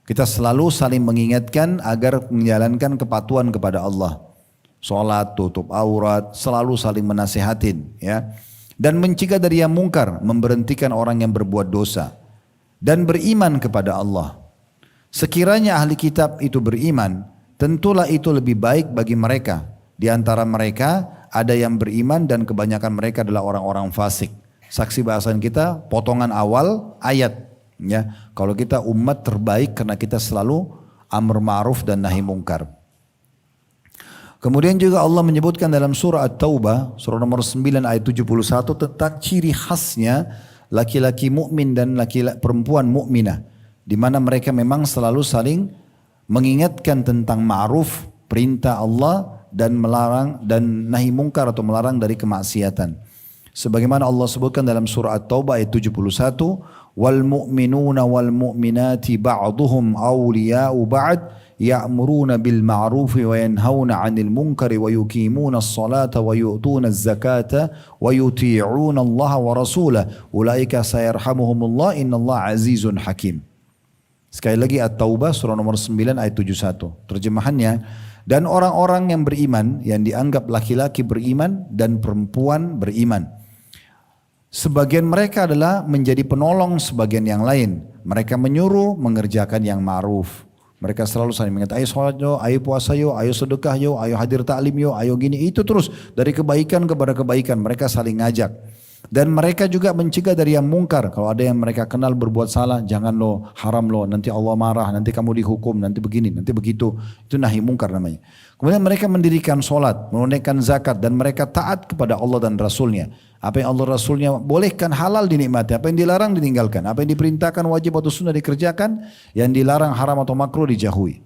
Kita selalu saling mengingatkan agar menjalankan kepatuhan kepada Allah. Salat, tutup aurat, selalu saling menasihatin. Ya. Dan mencegah dari yang mungkar, memberhentikan orang yang berbuat dosa. Dan beriman kepada Allah. Sekiranya ahli kitab itu beriman, tentulah itu lebih baik bagi mereka. Di antara mereka ada yang beriman dan kebanyakan mereka adalah orang-orang fasik. Saksi bahasan kita potongan awal ayat. Ya, kalau kita umat terbaik karena kita selalu amr ma'ruf dan nahi mungkar. Kemudian juga Allah menyebutkan dalam surah At-Taubah, surah nomor 9 ayat 71 tentang ciri khasnya laki-laki mukmin dan laki-laki perempuan mukminah, di mana mereka memang selalu saling mengingatkan tentang ma'ruf, perintah Allah dan melarang dan nahi mungkar atau melarang dari kemaksiatan. Sebagaimana Allah sebutkan dalam surah At-Taubah ayat 71, wal mu'minuna wal mu'minati ba'duhum awliya'u ba'd ya'muruna bil ma'rufi wa yanhauna 'anil munkari wa yuqimuna as-salata wa yu'tuna az-zakata wa yuti'una Allah wa rasulahu ulaika sayarhamuhumullah innallaha 'azizun hakim. Sekali lagi At-Taubah surah nomor 9 ayat 71. Terjemahannya, dan orang-orang yang beriman yang dianggap laki-laki beriman dan perempuan beriman. Sebagian mereka adalah menjadi penolong sebagian yang lain. Mereka menyuruh mengerjakan yang ma'ruf. Mereka selalu saling mengatakan, ayo sholat yo, ayo puasa yo, ayo sedekah yo, ayo hadir ta'lim yo, ayo gini. Itu terus dari kebaikan kepada kebaikan. Mereka saling ngajak. Dan mereka juga mencegah dari yang mungkar. Kalau ada yang mereka kenal berbuat salah, jangan lo, haram lo, nanti Allah marah, nanti kamu dihukum, nanti begini, nanti begitu. Itu nahi mungkar namanya. Kemudian mereka mendirikan sholat, menunaikan zakat, dan mereka taat kepada Allah dan Rasulnya. Apa yang Allah Rasulnya bolehkan halal dinikmati, apa yang dilarang ditinggalkan, apa yang diperintahkan wajib atau sunnah dikerjakan, yang dilarang haram atau makruh dijauhi.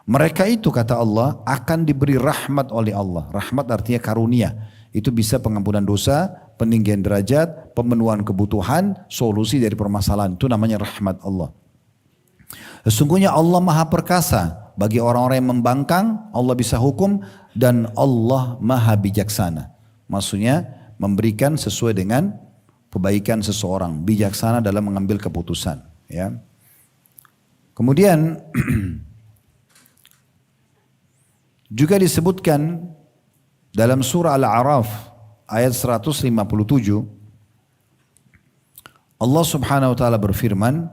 Mereka itu kata Allah akan diberi rahmat oleh Allah. Rahmat artinya karunia. Itu bisa pengampunan dosa, peninggian derajat, pemenuhan kebutuhan, solusi dari permasalahan. Itu namanya rahmat Allah. Sesungguhnya Allah maha perkasa. Bagi orang-orang yang membangkang, Allah bisa hukum, dan Allah maha bijaksana. Maksudnya memberikan sesuai dengan kebaikan seseorang, bijaksana dalam mengambil keputusan. Ya. Kemudian juga disebutkan dalam surah Al-A'raf ayat 157, Allah Subhanahu wa taala berfirman,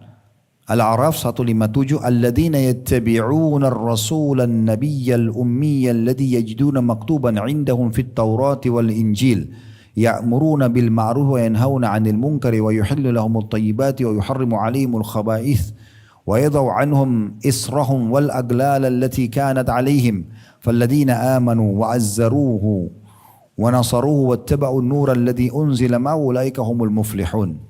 Al-A'raf 157, alladzina yattabi'una ar-rasula an-nabiyya al-ummiyya alladhi yajiduna maktuban 'indahum fit Taurati wal Injil ya'muruna bil ma'ruf wa yanhauna 'anil munkari wa yuhillu lahumut tayyibati wa yuharrimu 'alaihimul khaba'ith wa yadh'u 'anhum israhum wal aglal allati kanat 'alaihim falladhina amanu wa 'azzaruhu wa nasaruhu wattaba'un nura alladhi unzila ma'ahu ulaika humul muflihun.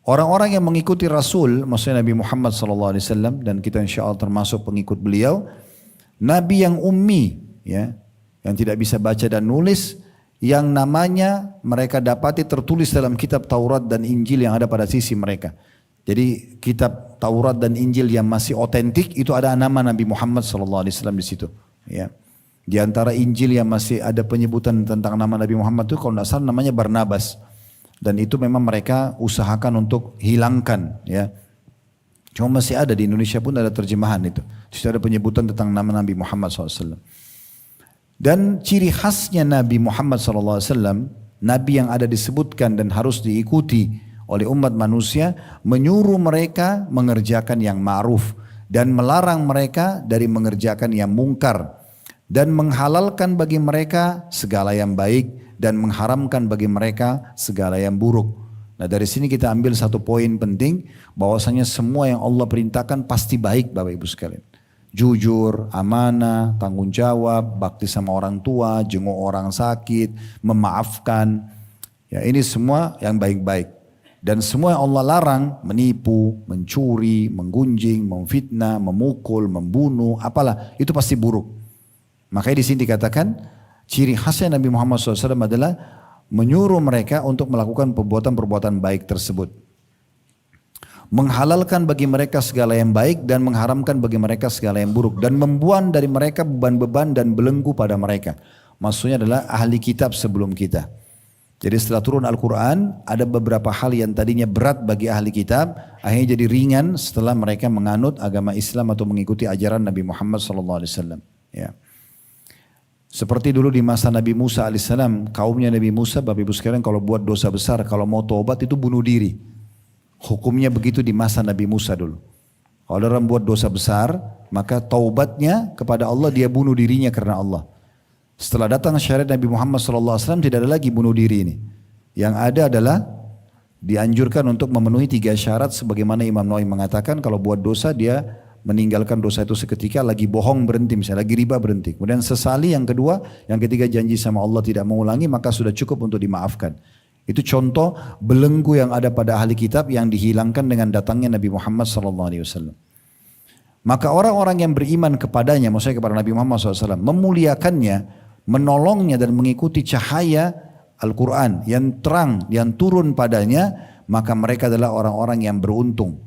Orang-orang yang mengikuti Rasul, maksudnya Nabi Muhammad SAW, dan kita insya Allah termasuk pengikut beliau, Nabi yang ummi, ya, yang tidak bisa baca dan nulis, yang namanya mereka dapati tertulis dalam kitab Taurat dan Injil yang ada pada sisi mereka. Jadi kitab Taurat dan Injil yang masih otentik itu ada nama Nabi Muhammad SAW di situ. Ya. Di antara Injil yang masih ada penyebutan tentang nama Nabi Muhammad itu kalau tidak salah namanya Barnabas. Dan itu memang mereka usahakan untuk hilangkan. Ya. Cuma masih ada di Indonesia pun ada terjemahan itu. Jadi ada penyebutan tentang nama Nabi Muhammad SAW. Dan ciri khasnya Nabi Muhammad SAW, Nabi yang ada disebutkan dan harus diikuti oleh umat manusia, menyuruh mereka mengerjakan yang ma'ruf dan melarang mereka dari mengerjakan yang mungkar dan menghalalkan bagi mereka segala yang baik dan mengharamkan bagi mereka segala yang buruk. Nah dari sini kita ambil satu poin penting, bahwasanya semua yang Allah perintahkan pasti baik Bapak Ibu sekalian. Jujur, amanah, tanggung jawab, bakti sama orang tua, jenguk orang sakit, memaafkan. Ya, ini semua yang baik-baik. Dan semua yang Allah larang, menipu, mencuri, menggunjing, memfitnah, memukul, membunuh, apalah, itu pasti buruk. Makanya di sini dikatakan, ciri khasnya Nabi Muhammad SAW adalah menyuruh mereka untuk melakukan perbuatan-perbuatan baik tersebut. Menghalalkan bagi mereka segala yang baik dan mengharamkan bagi mereka segala yang buruk. Dan membuang dari mereka beban-beban dan belenggu pada mereka. Maksudnya adalah ahli kitab sebelum kita. Jadi setelah turun Al-Quran, ada beberapa hal yang tadinya berat bagi ahli kitab, akhirnya jadi ringan setelah mereka menganut agama Islam atau mengikuti ajaran Nabi Muhammad SAW. Ya. Seperti dulu di masa Nabi Musa AS, kaumnya Nabi Musa, Bapak Ibu sekalian kalau buat dosa besar, kalau mau taubat itu bunuh diri. Hukumnya begitu di masa Nabi Musa dulu. Kalau orang buat dosa besar, maka taubatnya kepada Allah dia bunuh dirinya karena Allah. Setelah datang syariat Nabi Muhammad SAW tidak ada lagi bunuh diri ini. Yang ada adalah dianjurkan untuk memenuhi 3 syarat sebagaimana Imam Nawawi mengatakan kalau buat dosa dia meninggalkan dosa itu seketika, lagi bohong berhenti, misalnya lagi riba berhenti. Kemudian sesali yang kedua, yang ketiga janji sama Allah tidak mengulangi, maka sudah cukup untuk dimaafkan. Itu contoh belenggu yang ada pada ahli kitab yang dihilangkan dengan datangnya Nabi Muhammad SAW. Maka orang-orang yang beriman kepadanya, maksudnya kepada Nabi Muhammad SAW, memuliakannya, menolongnya dan mengikuti cahaya Al-Quran yang terang, yang turun padanya, maka mereka adalah orang-orang yang beruntung.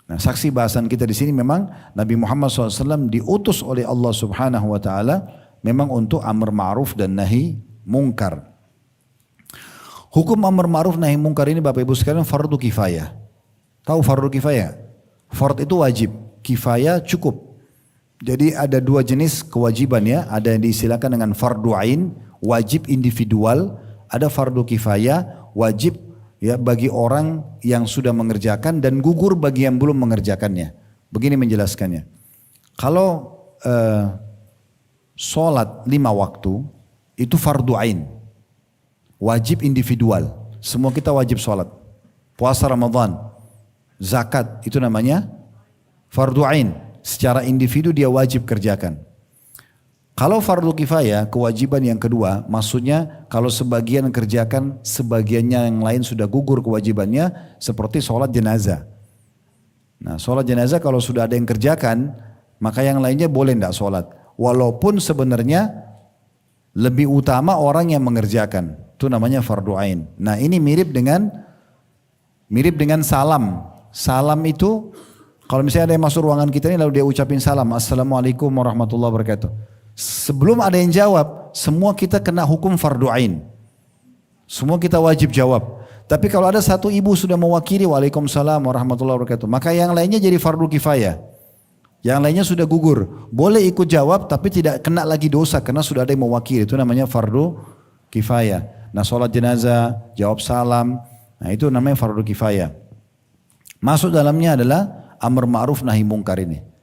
Nah, saksi bahasan kita di sini memang Nabi Muhammad SAW diutus oleh Allah Subhanahu Wa Taala memang untuk amar ma'ruf dan nahi mungkar. Hukum amar ma'ruf nahi mungkar ini Bapak Ibu sekalian fardu kifayah. Tahu fardu kifayah? Fard itu wajib, kifayah cukup. Jadi ada 2 jenis kewajiban ya, ada yang diistilahkan dengan fardu ain, wajib individual, ada fardu kifayah, wajib ya bagi orang yang sudah mengerjakan dan gugur bagi yang belum mengerjakannya. Begini menjelaskannya. Kalau sholat 5 waktu itu fardu ain, wajib individual. Semua kita wajib sholat. Puasa Ramadan, zakat itu namanya fardu ain. Secara individu dia wajib kerjakan. Kalau fardu kifayah, kewajiban yang kedua, maksudnya kalau sebagian kerjakan, sebagiannya yang lain sudah gugur kewajibannya, seperti sholat jenazah. Nah, sholat jenazah kalau sudah ada yang kerjakan, maka yang lainnya boleh tidak sholat. Walaupun sebenarnya lebih utama orang yang mengerjakan, itu namanya fardu ain. Nah, ini mirip dengan salam. Salam itu, kalau misalnya ada yang masuk ruangan kita ini lalu dia ucapin salam, Assalamualaikum warahmatullahi wabarakatuh. Sebelum ada yang jawab, semua kita kena hukum fardu ain. Semua kita wajib jawab. Tapi kalau ada satu ibu sudah mewakili, Waalaikumsalam warahmatullahi wabarakatuh, maka yang lainnya jadi fardu kifayah. Yang lainnya sudah gugur. Boleh ikut jawab tapi tidak kena lagi dosa karena sudah ada yang mewakili. Itu namanya fardu kifayah. Nah, sholat jenazah, jawab salam, nah itu namanya fardu kifayah. Masuk dalamnya adalah amar ma'ruf nahi mungkar ini.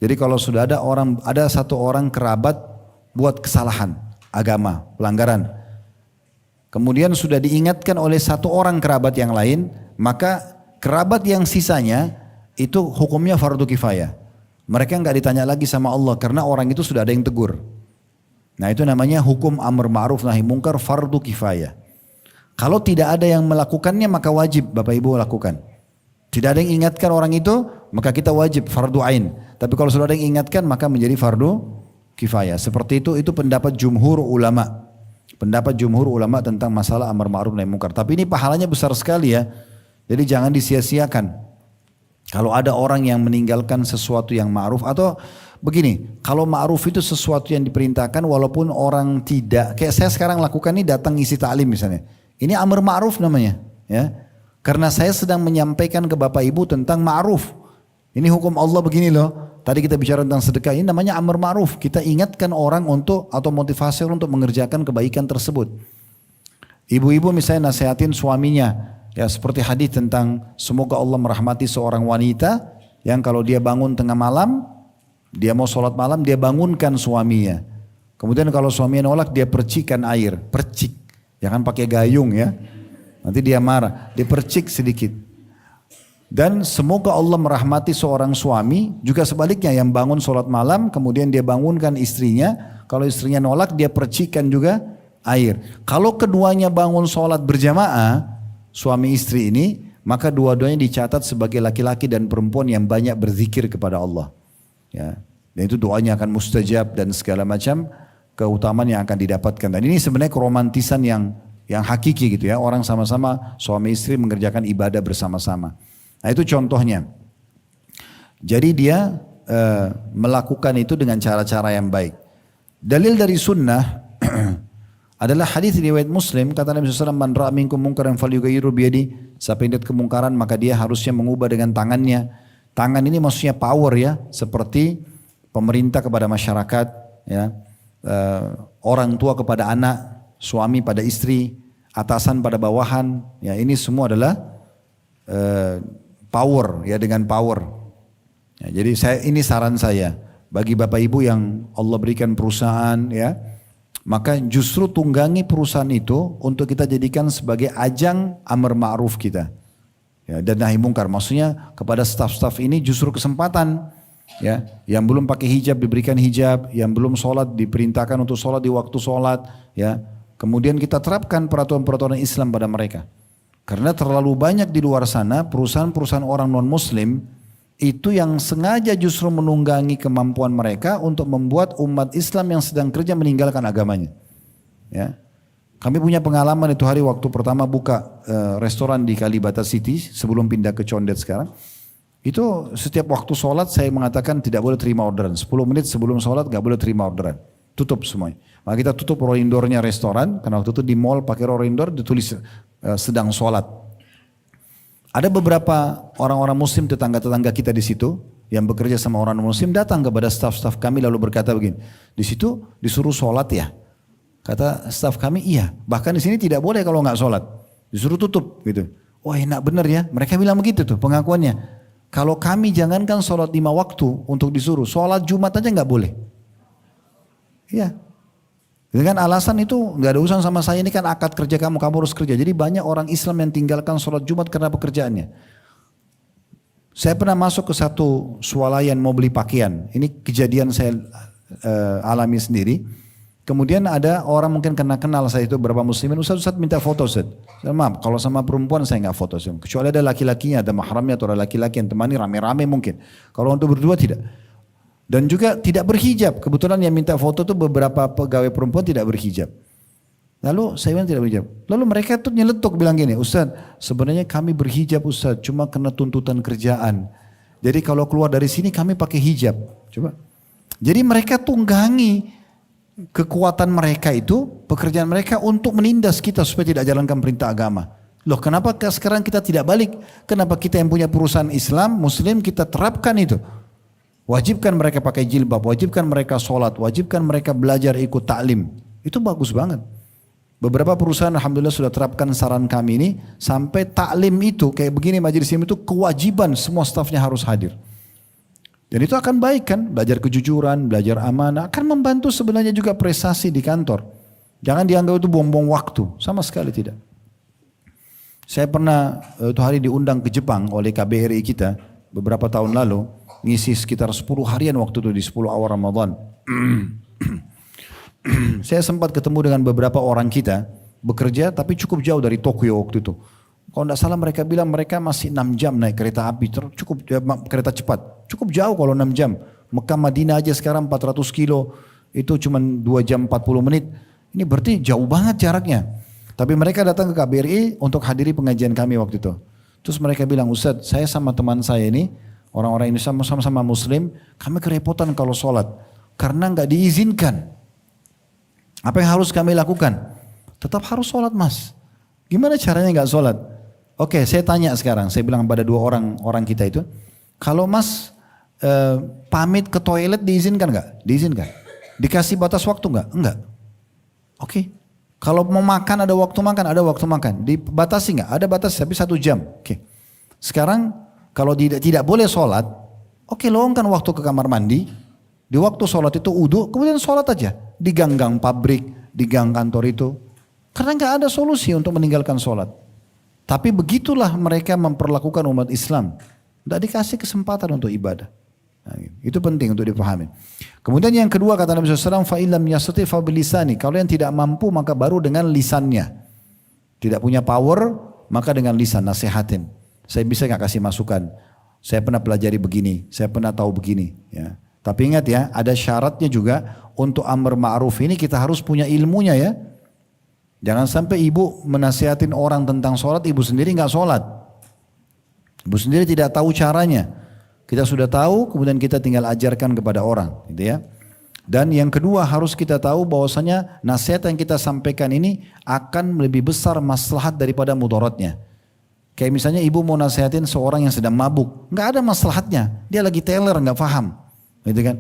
Jadi kalau sudah ada satu orang kerabat buat kesalahan agama, pelanggaran. Kemudian sudah diingatkan oleh satu orang kerabat yang lain, maka kerabat yang sisanya itu hukumnya fardu kifayah. Mereka nggak ditanya lagi sama Allah karena orang itu sudah ada yang tegur. Nah, itu namanya hukum amar ma'ruf nahi mungkar fardu kifayah. Kalau tidak ada yang melakukannya maka wajib Bapak Ibu lakukan. Tidak ada yang ingatkan orang itu, maka kita wajib fardu ain. Tapi kalau sudah ada yang ingatkan, maka menjadi fardu kifayah. Seperti itu pendapat jumhur ulama. Pendapat jumhur ulama tentang masalah amar ma'ruf nahi munkar. Tapi ini pahalanya besar sekali ya. Jadi jangan disia-siakan. Kalau ada orang yang meninggalkan sesuatu yang ma'ruf, atau begini, kalau ma'ruf itu sesuatu yang diperintahkan walaupun orang tidak. Kayak saya sekarang lakukan ini, datang ngisi ta'lim misalnya. Ini amar ma'ruf namanya, ya. Karena saya sedang menyampaikan ke Bapak Ibu tentang ma'ruf. Ini hukum Allah begini loh. Tadi kita bicara tentang sedekah, ini namanya amar ma'ruf. Kita ingatkan orang atau motivasi orang untuk mengerjakan kebaikan tersebut. Ibu-ibu misalnya nasihatin suaminya. Ya seperti hadis tentang semoga Allah merahmati seorang wanita yang kalau dia bangun tengah malam, dia mau sholat malam, dia bangunkan suaminya. Kemudian kalau suaminya nolak, dia percikan air. Percik, jangan pakai gayung ya. Nanti dia marah, dipercik sedikit. Dan semoga Allah merahmati seorang suami, juga sebaliknya yang bangun sholat malam, kemudian dia bangunkan istrinya, kalau istrinya nolak dia percikan juga air. Kalau keduanya bangun sholat berjamaah, suami istri ini, maka dua-duanya dicatat sebagai laki-laki dan perempuan yang banyak berzikir kepada Allah. Ya. Dan itu doanya akan mustajab dan segala macam keutamaan yang akan didapatkan. Dan ini sebenarnya keromantisan yang hakiki gitu ya, orang sama-sama suami istri mengerjakan ibadah bersama-sama. Nah itu contohnya. Jadi dia melakukan itu dengan cara-cara yang baik. Dalil dari sunnah adalah hadis riwayat Muslim, kata Nabi SAW, man ra'a minkum munkaran falyughayyiru biyadi, siapa yang lihat kemungkaran maka dia harusnya mengubah dengan tangannya. Tangan ini maksudnya power ya, seperti pemerintah kepada masyarakat, ya, orang tua kepada anak, suami pada istri, atasan pada bawahan, ya ini semua adalah power ya, dengan power. Ya, jadi ini saran saya bagi Bapak Ibu yang Allah berikan perusahaan ya, maka justru tunggangi perusahaan itu untuk kita jadikan sebagai ajang amar ma'ruf kita. Ya, dan nahi mungkar, maksudnya kepada staf-staf ini justru kesempatan ya, yang belum pakai hijab diberikan hijab, yang belum sholat diperintahkan untuk sholat di waktu sholat ya. Kemudian kita terapkan peraturan-peraturan Islam pada mereka. Karena terlalu banyak di luar sana perusahaan-perusahaan orang non-muslim itu yang sengaja justru menunggangi kemampuan mereka untuk membuat umat Islam yang sedang kerja meninggalkan agamanya. Ya. Kami punya pengalaman itu hari waktu pertama buka restoran di Kalibata City sebelum pindah ke Condet sekarang. Itu setiap waktu sholat saya mengatakan tidak boleh terima orderan. 10 menit sebelum sholat gak boleh terima orderan. Tutup semuanya. Maka kita tutup rolling door-nya restoran, karena waktu itu di mall pakai rolling door ditulis sedang sholat. Ada beberapa orang-orang muslim tetangga-tetangga kita di situ yang bekerja sama orang muslim datang kepada staf-staf kami lalu berkata begini, di situ disuruh sholat ya? Kata staf kami iya, bahkan di sini tidak boleh kalau nggak sholat, disuruh tutup gitu. Wah enak bener ya. Mereka bilang begitu tuh pengakuannya. Kalau kami jangankan sholat 5 waktu untuk disuruh. Sholat Jumat aja nggak boleh. Iya. Dengan alasan itu nggak ada urusan sama saya, ini kan akad kerja kamu harus kerja. Jadi banyak orang Islam yang tinggalkan sholat Jumat karena pekerjaannya. Saya pernah masuk ke satu swalayan mau beli pakaian. Ini kejadian saya alami sendiri. Kemudian ada orang mungkin kenal saya itu beberapa muslimin, Ustaz minta foto Ustaz. Saya, maaf, kalau sama perempuan saya nggak foto. Kecuali ada laki-lakinya, ada mahramnya atau ada laki-laki yang temani rame-rame mungkin. Kalau untuk berdua tidak. Dan juga tidak berhijab. Kebetulan yang minta foto itu beberapa pegawai perempuan tidak berhijab. Lalu saya bilang tidak berhijab. Lalu mereka tuh nyeletuk bilang gini, Ustaz sebenarnya kami berhijab Ustaz, cuma kena tuntutan kerjaan. Jadi kalau keluar dari sini kami pakai hijab. Coba. Jadi mereka tunggangi kekuatan mereka itu, pekerjaan mereka untuk menindas kita supaya tidak jalankan perintah agama. Loh kenapa sekarang kita tidak balik? Kenapa kita yang punya perusahaan Islam, Muslim kita terapkan itu? Wajibkan mereka pakai jilbab, wajibkan mereka sholat, wajibkan mereka belajar ikut taklim. Itu bagus banget. Beberapa perusahaan alhamdulillah sudah terapkan saran kami ini, sampai taklim itu kayak begini majelis ilmu itu kewajiban semua stafnya harus hadir. Dan itu akan baik kan, belajar kejujuran, belajar amanah, akan membantu sebenarnya juga prestasi di kantor. Jangan dianggap itu buang-buang waktu, sama sekali tidak. Saya pernah itu hari diundang ke Jepang oleh KBRI kita beberapa tahun lalu, ngisi sekitar 10 harian waktu itu di 10 awal Ramadan. Saya sempat ketemu dengan beberapa orang kita, bekerja tapi cukup jauh dari Tokyo waktu itu. Kalau tidak salah mereka bilang mereka masih 6 jam naik kereta api, kereta cepat. Cukup jauh kalau 6 jam. Mekah Madinah aja sekarang 400 kilo, itu cuma 2 jam 40 menit. Ini berarti jauh banget jaraknya. Tapi mereka datang ke KBRI untuk hadiri pengajian kami waktu itu. Terus mereka bilang, Ustaz saya sama teman saya ini, orang-orang ini sama-sama muslim, kami kerepotan kalau sholat. Karena nggak diizinkan. Apa yang harus kami lakukan? Tetap harus sholat mas. Gimana caranya nggak sholat? Oke, saya tanya sekarang, saya bilang pada 2 orang kita itu, kalau mas pamit ke toilet diizinkan nggak? Diizinkan. Dikasih batas waktu nggak? Enggak. Oke. Kalau mau makan ada waktu makan, ada waktu makan. Dibatasi nggak? Ada batas, tapi 1 jam. Oke. Sekarang kalau tidak boleh sholat, oke luangkan waktu ke kamar mandi. Di waktu sholat itu wudu, kemudian sholat aja di gang-gang pabrik, di gang kantor itu. Karena nggak ada solusi untuk meninggalkan sholat. Tapi begitulah mereka memperlakukan umat Islam. Tidak dikasih kesempatan untuk ibadah. Nah, itu penting untuk dipahami. Kemudian yang kedua kata Nabi SAW, fa'ilam yastati fa bilisani. Kalau yang tidak mampu maka baru dengan lisannya. Tidak punya power maka dengan lisan nasihatin. Saya bisa nggak kasih masukan. Saya pernah pelajari begini, saya pernah tahu begini. Ya. Tapi ingat ya, ada syaratnya juga untuk amar ma'ruf ini kita harus punya ilmunya ya. Jangan sampai ibu menasihatin orang tentang sholat, ibu sendiri nggak sholat. Ibu sendiri tidak tahu caranya. Kita sudah tahu, kemudian kita tinggal ajarkan kepada orang, gitu ya. Dan yang kedua harus kita tahu bahwasanya nasihat yang kita sampaikan ini akan lebih besar maslahat daripada mudaratnya. Kayak misalnya ibu mau nasihatin seorang yang sedang mabuk, nggak ada maslahatnya, dia lagi teler nggak paham, gitu kan.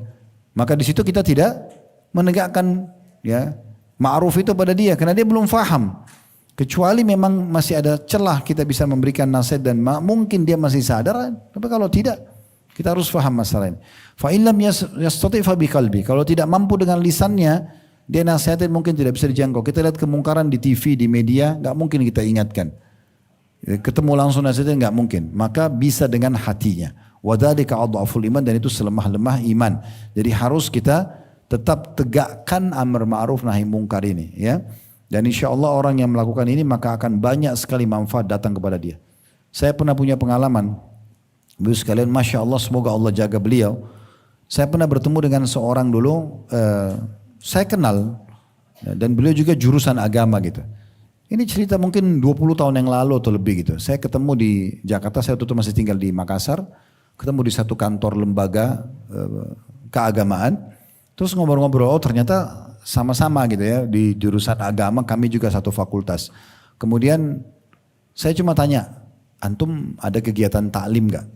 Maka di situ kita tidak menegakkan ya ma'ruf itu pada dia karena dia belum faham. Kecuali memang masih ada celah kita bisa memberikan nasihat dan mungkin dia masih sadar, tapi kalau tidak kita harus faham masalah ini. Fa illam yastati fa biqalbi. Kalau tidak mampu dengan lisannya, dia nasihatin mungkin tidak bisa dijangkau. Kita lihat kemungkaran di TV, di media, nggak mungkin kita ingatkan. Ketemu langsung nasihatin nggak mungkin. Maka bisa dengan hatinya. Wadzalika adhaful iman, dan itu selemah-lemah iman. Jadi harus kita tetap tegakkan amar ma'ruf nahi mungkar ini, ya. Dan insya Allah orang yang melakukan ini maka akan banyak sekali manfaat datang kepada dia. Saya pernah punya pengalaman. Ibu sekalian, Masya Allah, semoga Allah jaga beliau. Saya pernah bertemu dengan seorang dulu, saya kenal, dan beliau juga jurusan agama gitu. Ini cerita mungkin 20 tahun yang lalu atau lebih gitu. Saya ketemu di Jakarta, saya waktu itu masih tinggal di Makassar, ketemu di satu kantor lembaga keagamaan, terus ngobrol-ngobrol, oh ternyata sama-sama gitu ya, di jurusan agama, kami juga satu fakultas. Kemudian saya cuma tanya, antum ada kegiatan taklim gak?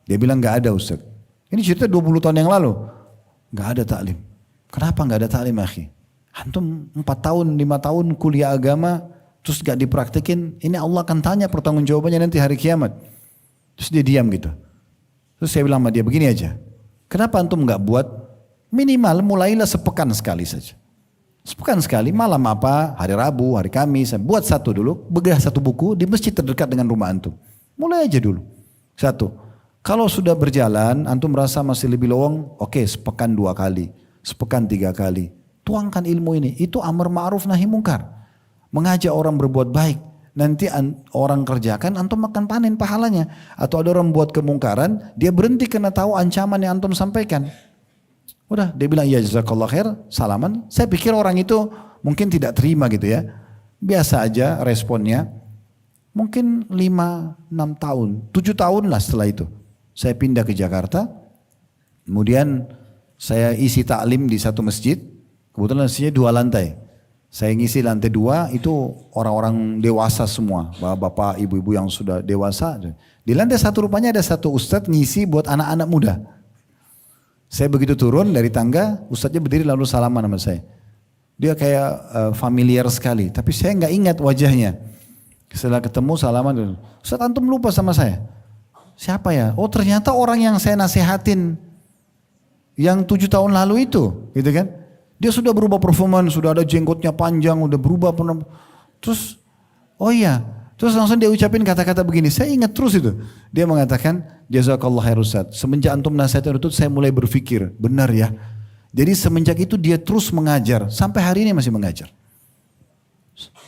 Dia bilang gak ada Ustaz. Ini cerita 20 tahun yang lalu. Gak ada taklim. Kenapa gak ada taklim akhi? Antum 4 tahun, 5 tahun kuliah agama, terus gak dipraktikin, ini Allah akan tanya pertanggungjawabannya nanti hari kiamat. Terus dia diam gitu. Terus saya bilang sama dia, begini aja, kenapa antum gak buat minimal mulailah sepekan sekali saja. Sepekan sekali, malam apa, hari Rabu, hari Kamis, buat satu dulu, bedah satu buku di masjid terdekat dengan rumah antum. Mulai aja dulu, satu. Kalau sudah berjalan, antum merasa masih lebih lowong, oke, sepekan 2 kali, sepekan 3 kali. Tuangkan ilmu ini, itu amar ma'ruf nahi mungkar. Mengajak orang berbuat baik, nanti orang kerjakan, antum akan panen pahalanya. Atau ada orang buat kemungkaran, dia berhenti karena tahu ancaman yang antum sampaikan. Udah, dia bilang, ya jazakallah khair, salaman. Saya pikir orang itu mungkin tidak terima gitu ya. Biasa aja responnya. Mungkin 5-6 tahun, 7 tahun lah setelah itu. Saya pindah ke Jakarta, kemudian saya isi taklim di satu masjid, kebetulan masjidnya 2 lantai. Saya ngisi lantai 2 itu orang-orang dewasa semua, bapak-bapak, ibu-ibu yang sudah dewasa. Di lantai 1 rupanya ada satu ustadz ngisi buat anak-anak muda. Saya begitu turun dari tangga, ustadznya berdiri lalu salaman sama saya. Dia kayak familiar sekali, tapi saya nggak ingat wajahnya. Setelah ketemu salaman, Ustadz antum lupa sama saya. Siapa ya? Oh ternyata orang yang saya nasihatin yang 7 tahun lalu itu, gitu kan? Dia sudah berubah performan, sudah ada jenggotnya panjang, udah berubah. Terus, oh iya, terus langsung dia ucapin kata-kata begini. Saya ingat terus itu. Dia mengatakan, jazakallah khair Ustadz. Semenjak antum nasihatin itu saya mulai berpikir, benar ya. Jadi semenjak itu dia terus mengajar, sampai hari ini masih mengajar.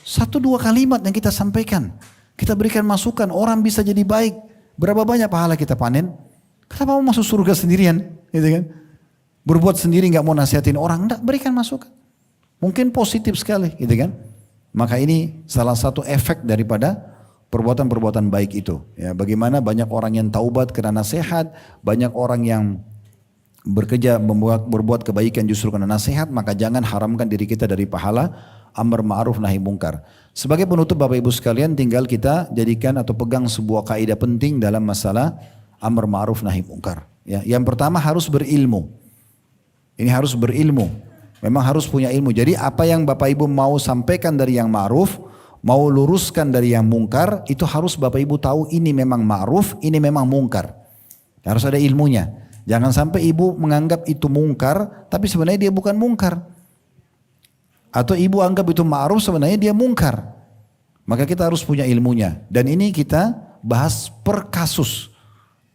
1-2 kalimat yang kita sampaikan, kita berikan masukan, orang bisa jadi baik. Berapa banyak pahala kita panen? Kenapa mau masuk surga sendirian? Gitu kan? Berbuat sendiri nggak mau nasihatin orang, enggak, berikan masukan. Mungkin positif sekali, gitu kan? Maka ini salah satu efek daripada perbuatan-perbuatan baik itu. Ya, bagaimana banyak orang yang taubat karena nasihat, banyak orang yang bekerja berbuat kebaikan justru karena nasihat, maka jangan haramkan diri kita dari pahala amar ma'ruf nahi mungkar. Sebagai penutup Bapak Ibu sekalian, tinggal kita jadikan atau pegang sebuah kaidah penting dalam masalah amar ma'ruf nahi mungkar. Ya, yang pertama harus berilmu. Ini harus berilmu. Memang harus punya ilmu. Jadi apa yang Bapak Ibu mau sampaikan dari yang ma'ruf, mau luruskan dari yang mungkar, itu harus Bapak Ibu tahu ini memang ma'ruf, ini memang mungkar. Harus ada ilmunya. Jangan sampai ibu menganggap itu mungkar, tapi sebenarnya dia bukan mungkar. Atau ibu anggap itu ma'ruf, sebenarnya dia mungkar. Maka kita harus punya ilmunya. Dan ini kita bahas per kasus.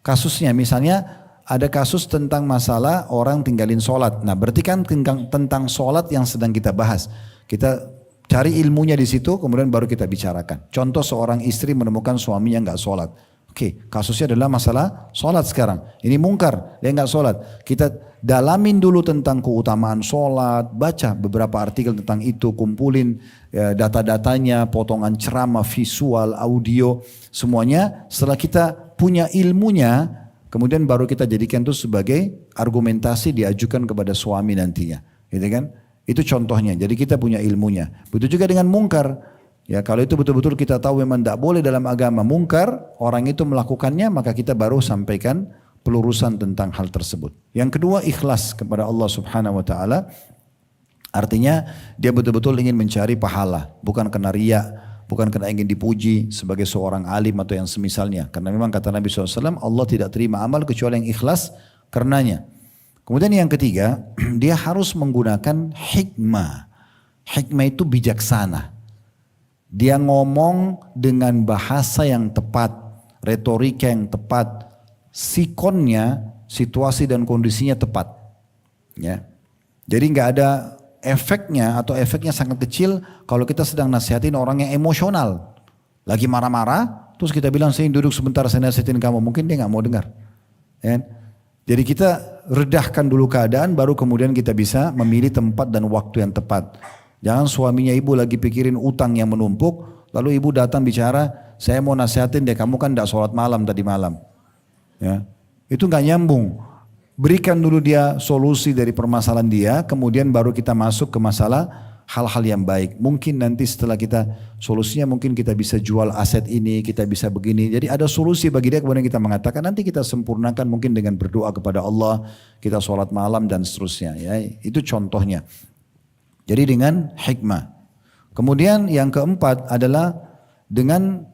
Kasusnya misalnya ada kasus tentang masalah orang tinggalin sholat. Nah berarti kan tentang sholat yang sedang kita bahas. Kita cari ilmunya di situ, kemudian baru kita bicarakan. Contoh seorang istri menemukan suaminya nggak sholat. Oke, kasusnya adalah masalah sholat sekarang. Ini mungkar, dia nggak sholat. Kita dalamin dulu tentang keutamaan sholat, baca beberapa artikel tentang itu, kumpulin data-datanya, potongan ceramah, visual, audio, semuanya. Setelah kita punya ilmunya, kemudian baru kita jadikan itu sebagai argumentasi diajukan kepada suami nantinya, gitu kan? Itu contohnya. Jadi kita punya ilmunya. Begitu juga dengan mungkar. Ya, kalau itu betul-betul kita tahu memang tidak boleh dalam agama mungkar, orang itu melakukannya, maka kita baru sampaikan pelurusan tentang hal tersebut. Yang kedua, ikhlas kepada Allah Subhanahu wa taala. Artinya dia betul-betul ingin mencari pahala, bukan karena riya, bukan karena ingin dipuji sebagai seorang alim atau yang semisalnya. Karena memang kata Nabi SAW, Allah tidak terima amal kecuali yang ikhlas karenanya. Kemudian yang ketiga, dia harus menggunakan hikmah. Hikmah itu bijaksana. Dia ngomong dengan bahasa yang tepat, retorika yang tepat, sikonnya, situasi dan kondisinya tepat. Ya. Jadi nggak ada efeknya atau efeknya sangat kecil kalau kita sedang nasihatin orang yang emosional. Lagi marah-marah, terus kita bilang saya duduk sebentar saya nasihatin kamu, mungkin dia nggak mau dengar. Ya. Jadi kita redahkan dulu keadaan, baru kemudian kita bisa memilih tempat dan waktu yang tepat. Jangan suaminya ibu lagi pikirin utang yang menumpuk, lalu ibu datang bicara, saya mau nasihatin deh, kamu kan tidak sholat malam tadi malam. Ya, itu nggak nyambung. Berikan dulu dia solusi dari permasalahan dia, kemudian baru kita masuk ke masalah hal-hal yang baik. Mungkin nanti setelah kita solusinya mungkin kita bisa jual aset ini, kita bisa begini. Jadi ada solusi bagi dia, kemudian kita mengatakan nanti kita sempurnakan mungkin dengan berdoa kepada Allah, kita sholat malam dan seterusnya. Ya, itu contohnya. Jadi dengan hikmah. Kemudian yang keempat adalah dengan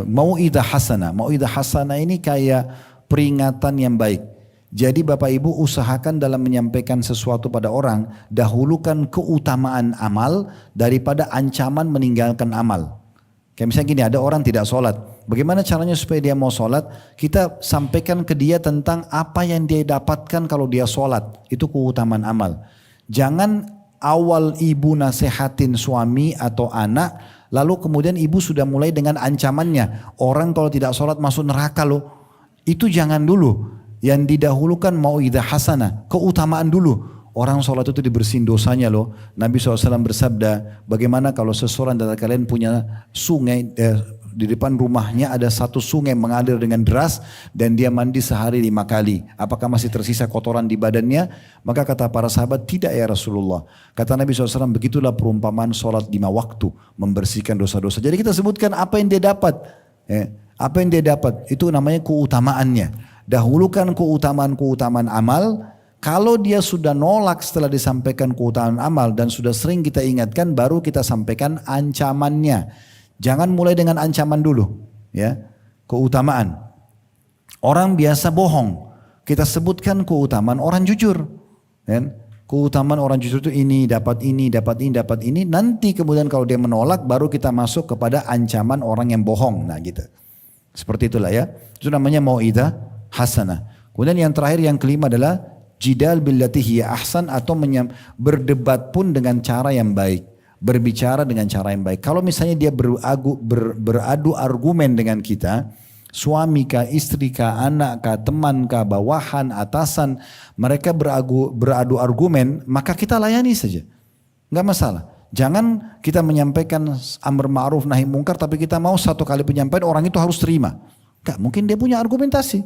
mau'idah hasanah. Mau'idah hasanah ini kayak peringatan yang baik. Jadi Bapak Ibu usahakan dalam menyampaikan sesuatu pada orang, dahulukan keutamaan amal daripada ancaman meninggalkan amal. Kayak misalnya gini, ada orang tidak sholat. Bagaimana caranya supaya dia mau sholat? Kita sampaikan ke dia tentang apa yang dia dapatkan kalau dia sholat. Itu keutamaan amal. Jangan awal ibu nasihatin suami atau anak, lalu kemudian ibu sudah mulai dengan ancamannya. Orang kalau tidak sholat masuk neraka loh. Itu jangan dulu. Yang didahulukan mau'idah hasanah, keutamaan dulu. Orang sholat itu dibersihin dosanya loh. Nabi SAW bersabda, bagaimana kalau seseorang dari kalian punya sungai, di depan rumahnya ada satu sungai mengalir dengan deras dan dia mandi sehari 5 kali. Apakah masih tersisa kotoran di badannya? Maka kata para sahabat, tidak ya Rasulullah. Kata Nabi SAW, begitulah perumpamaan sholat 5 waktu, membersihkan dosa-dosa. Jadi kita sebutkan apa yang dia dapat. Apa yang dia dapat, itu namanya keutamaannya. Dahulukan keutamaan-keutamaan amal. Kalau dia sudah nolak setelah disampaikan keutamaan amal dan sudah sering kita ingatkan, baru kita sampaikan ancamannya. Jangan mulai dengan ancaman dulu, ya. Keutamaan. Orang biasa bohong. Kita sebutkan keutamaan orang jujur, kan? Keutamaan orang jujur itu ini, dapat ini, dapat ini, dapat ini. Nanti kemudian kalau dia menolak, baru kita masuk kepada ancaman orang yang bohong. Nah gitu. Seperti itulah ya. Itu namanya mau'idah hasanah. Kemudian yang terakhir, yang kelima adalah jidal billati hiya ahsan, atau berdebat pun dengan cara yang baik. Berbicara dengan cara yang baik. Kalau misalnya dia beradu argumen dengan kita, suami kah, istri kah, anak kah, teman kah, bawahan, atasan, mereka beradu argumen, maka kita layani saja. Enggak masalah. Jangan kita menyampaikan amar ma'ruf nahi mungkar tapi kita mau satu kali penyampaian orang itu harus terima. Enggak, mungkin dia punya argumentasi.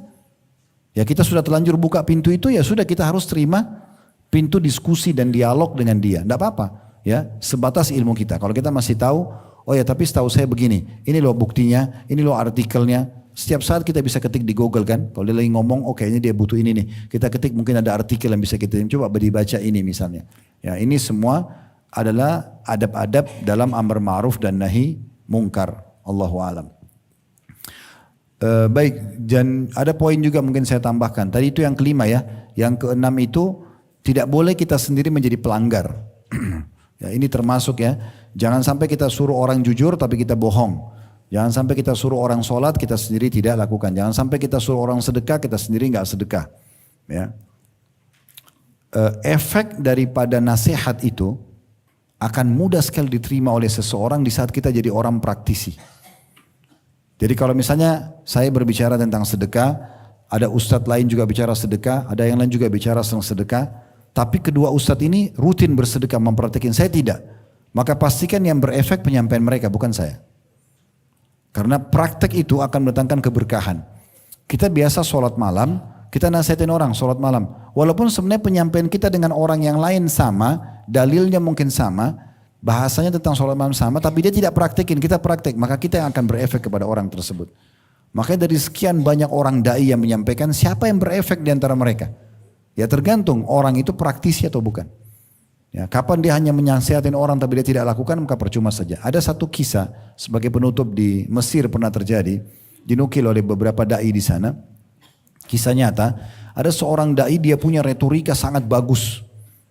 Ya kita sudah terlanjur buka pintu itu, ya sudah kita harus terima pintu diskusi dan dialog dengan dia. Enggak apa-apa, ya sebatas ilmu kita. Kalau kita masih tahu, oh ya tapi setahu saya begini, ini loh buktinya, ini loh artikelnya. Setiap saat kita bisa ketik di Google kan. Kalau dia lagi ngomong, oh kayaknya dia butuh ini nih. Kita ketik, mungkin ada artikel yang bisa kita coba dibaca ini misalnya. Ya ini semua adalah adab-adab dalam amar ma'ruf dan nahi mungkar. Allahu a'lam. Baik, dan ada poin juga mungkin saya tambahkan. Tadi itu yang kelima ya. Yang keenam itu tidak boleh kita sendiri menjadi pelanggar. Ya, ini termasuk ya. Jangan sampai kita suruh orang jujur tapi kita bohong. Jangan sampai kita suruh orang sholat kita sendiri tidak lakukan. Jangan sampai kita suruh orang sedekah kita sendiri nggak sedekah. Ya. Efek daripada nasihat itu akan mudah sekali diterima oleh seseorang di saat kita jadi orang praktisi. Jadi kalau misalnya saya berbicara tentang sedekah, ada ustadz lain juga bicara sedekah, ada yang lain juga bicara tentang sedekah, tapi kedua ustadz ini rutin bersedekah mempraktikkan, saya tidak. Maka pastikan yang berefek penyampaian mereka, bukan saya. Karena praktek itu akan mendatangkan keberkahan. Kita biasa sholat malam, kita nasihatin orang sholat malam. Walaupun sebenarnya penyampaian kita dengan orang yang lain sama, dalilnya mungkin sama, bahasanya tentang sholat malam sama, tapi dia tidak praktekin, kita praktek, maka kita yang akan berefek kepada orang tersebut. Makanya dari sekian banyak orang da'i yang menyampaikan, siapa yang berefek di antara mereka? Ya tergantung orang itu praktisi atau bukan. Ya, kapan dia hanya menasihatin orang tapi dia tidak lakukan, maka percuma saja. Ada satu kisah sebagai penutup di Mesir pernah terjadi, dinukil oleh beberapa da'i di sana. Kisah nyata, ada seorang da'i dia punya retorika sangat bagus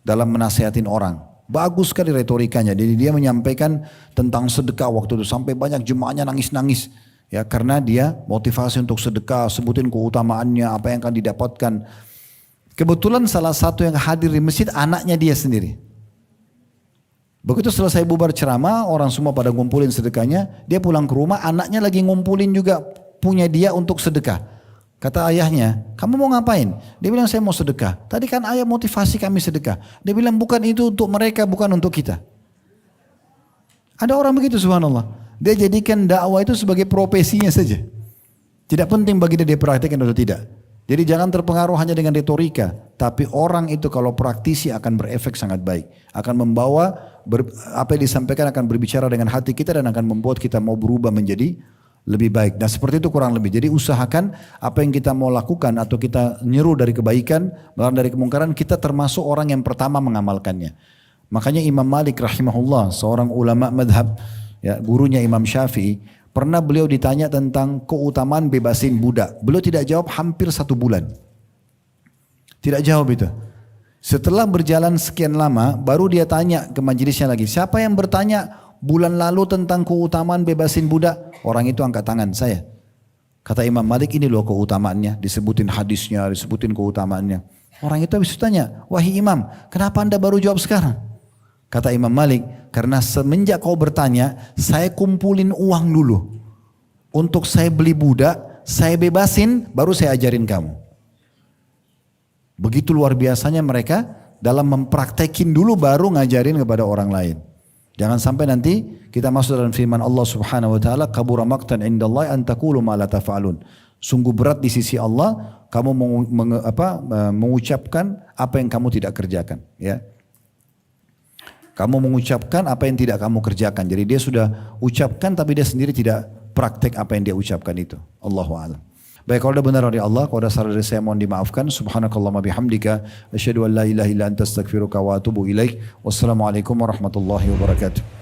dalam menasihatin orang. Bagus sekali retorikanya. Jadi dia menyampaikan tentang sedekah waktu itu sampai banyak jemaahnya nangis-nangis. Ya karena dia motivasi untuk sedekah, sebutin keutamaannya, apa yang akan didapatkan. Kebetulan salah satu yang hadir di masjid anaknya dia sendiri. Begitu selesai bubar ceramah, orang semua pada ngumpulin sedekahnya, dia pulang ke rumah, anaknya lagi ngumpulin juga punya dia untuk sedekah. Kata ayahnya, kamu mau ngapain? Dia bilang saya mau sedekah. Tadi kan ayah motivasi kami sedekah. Dia bilang bukan itu untuk mereka, bukan untuk kita. Ada orang begitu subhanallah. Dia jadikan dakwah itu sebagai profesinya saja. Tidak penting bagi dia praktikkan atau tidak. Jadi jangan terpengaruh hanya dengan retorika. Tapi orang itu kalau praktisi akan berefek sangat baik. Akan membawa apa yang disampaikan akan berbicara dengan hati kita dan akan membuat kita mau berubah menjadi lebih baik. Dan seperti itu kurang lebih. Jadi usahakan apa yang kita mau lakukan atau kita nyeru dari kebaikan, melarang dari kemungkaran, kita termasuk orang yang pertama mengamalkannya. Makanya Imam Malik rahimahullah, seorang ulama madhab, ya, gurunya Imam Syafi'i, pernah beliau ditanya tentang keutamaan bebasin budak. Beliau tidak jawab hampir 1 bulan. Tidak jawab itu. Setelah berjalan sekian lama, baru dia tanya ke majelisnya lagi, siapa yang bertanya bulan lalu tentang keutamaan bebasin budak? Orang itu angkat tangan, saya. Kata Imam Malik, ini loh keutamaannya, disebutin hadisnya, disebutin keutamaannya. Orang itu habis tanya, wahai Imam, kenapa anda baru jawab sekarang? Kata Imam Malik, karena semenjak kau bertanya, saya kumpulin uang dulu. Untuk saya beli budak, saya bebasin, baru saya ajarin kamu. Begitu luar biasanya mereka dalam mempraktekin dulu baru ngajarin kepada orang lain. Jangan sampai nanti kita masuk dalam firman Allah Subhanahu wa taala, kabura maqtan indallahi an taqulu ma la taf'alun. Sungguh berat di sisi Allah kamu mengucapkan apa yang kamu tidak kerjakan, ya. Kamu mengucapkan apa yang tidak kamu kerjakan. Jadi dia sudah ucapkan tapi dia sendiri tidak praktek apa yang dia ucapkan itu. Allahu a'lam. Baik, kalau ada benar dari Allah, kalau ada salah dari saya mohon dimaafkan. Subhanakallahumma bihamdika asyhadu an la ilaha illa anta astaghfiruka wa atubu ilaik. Wassalamualaikum warahmatullahi wabarakatuh.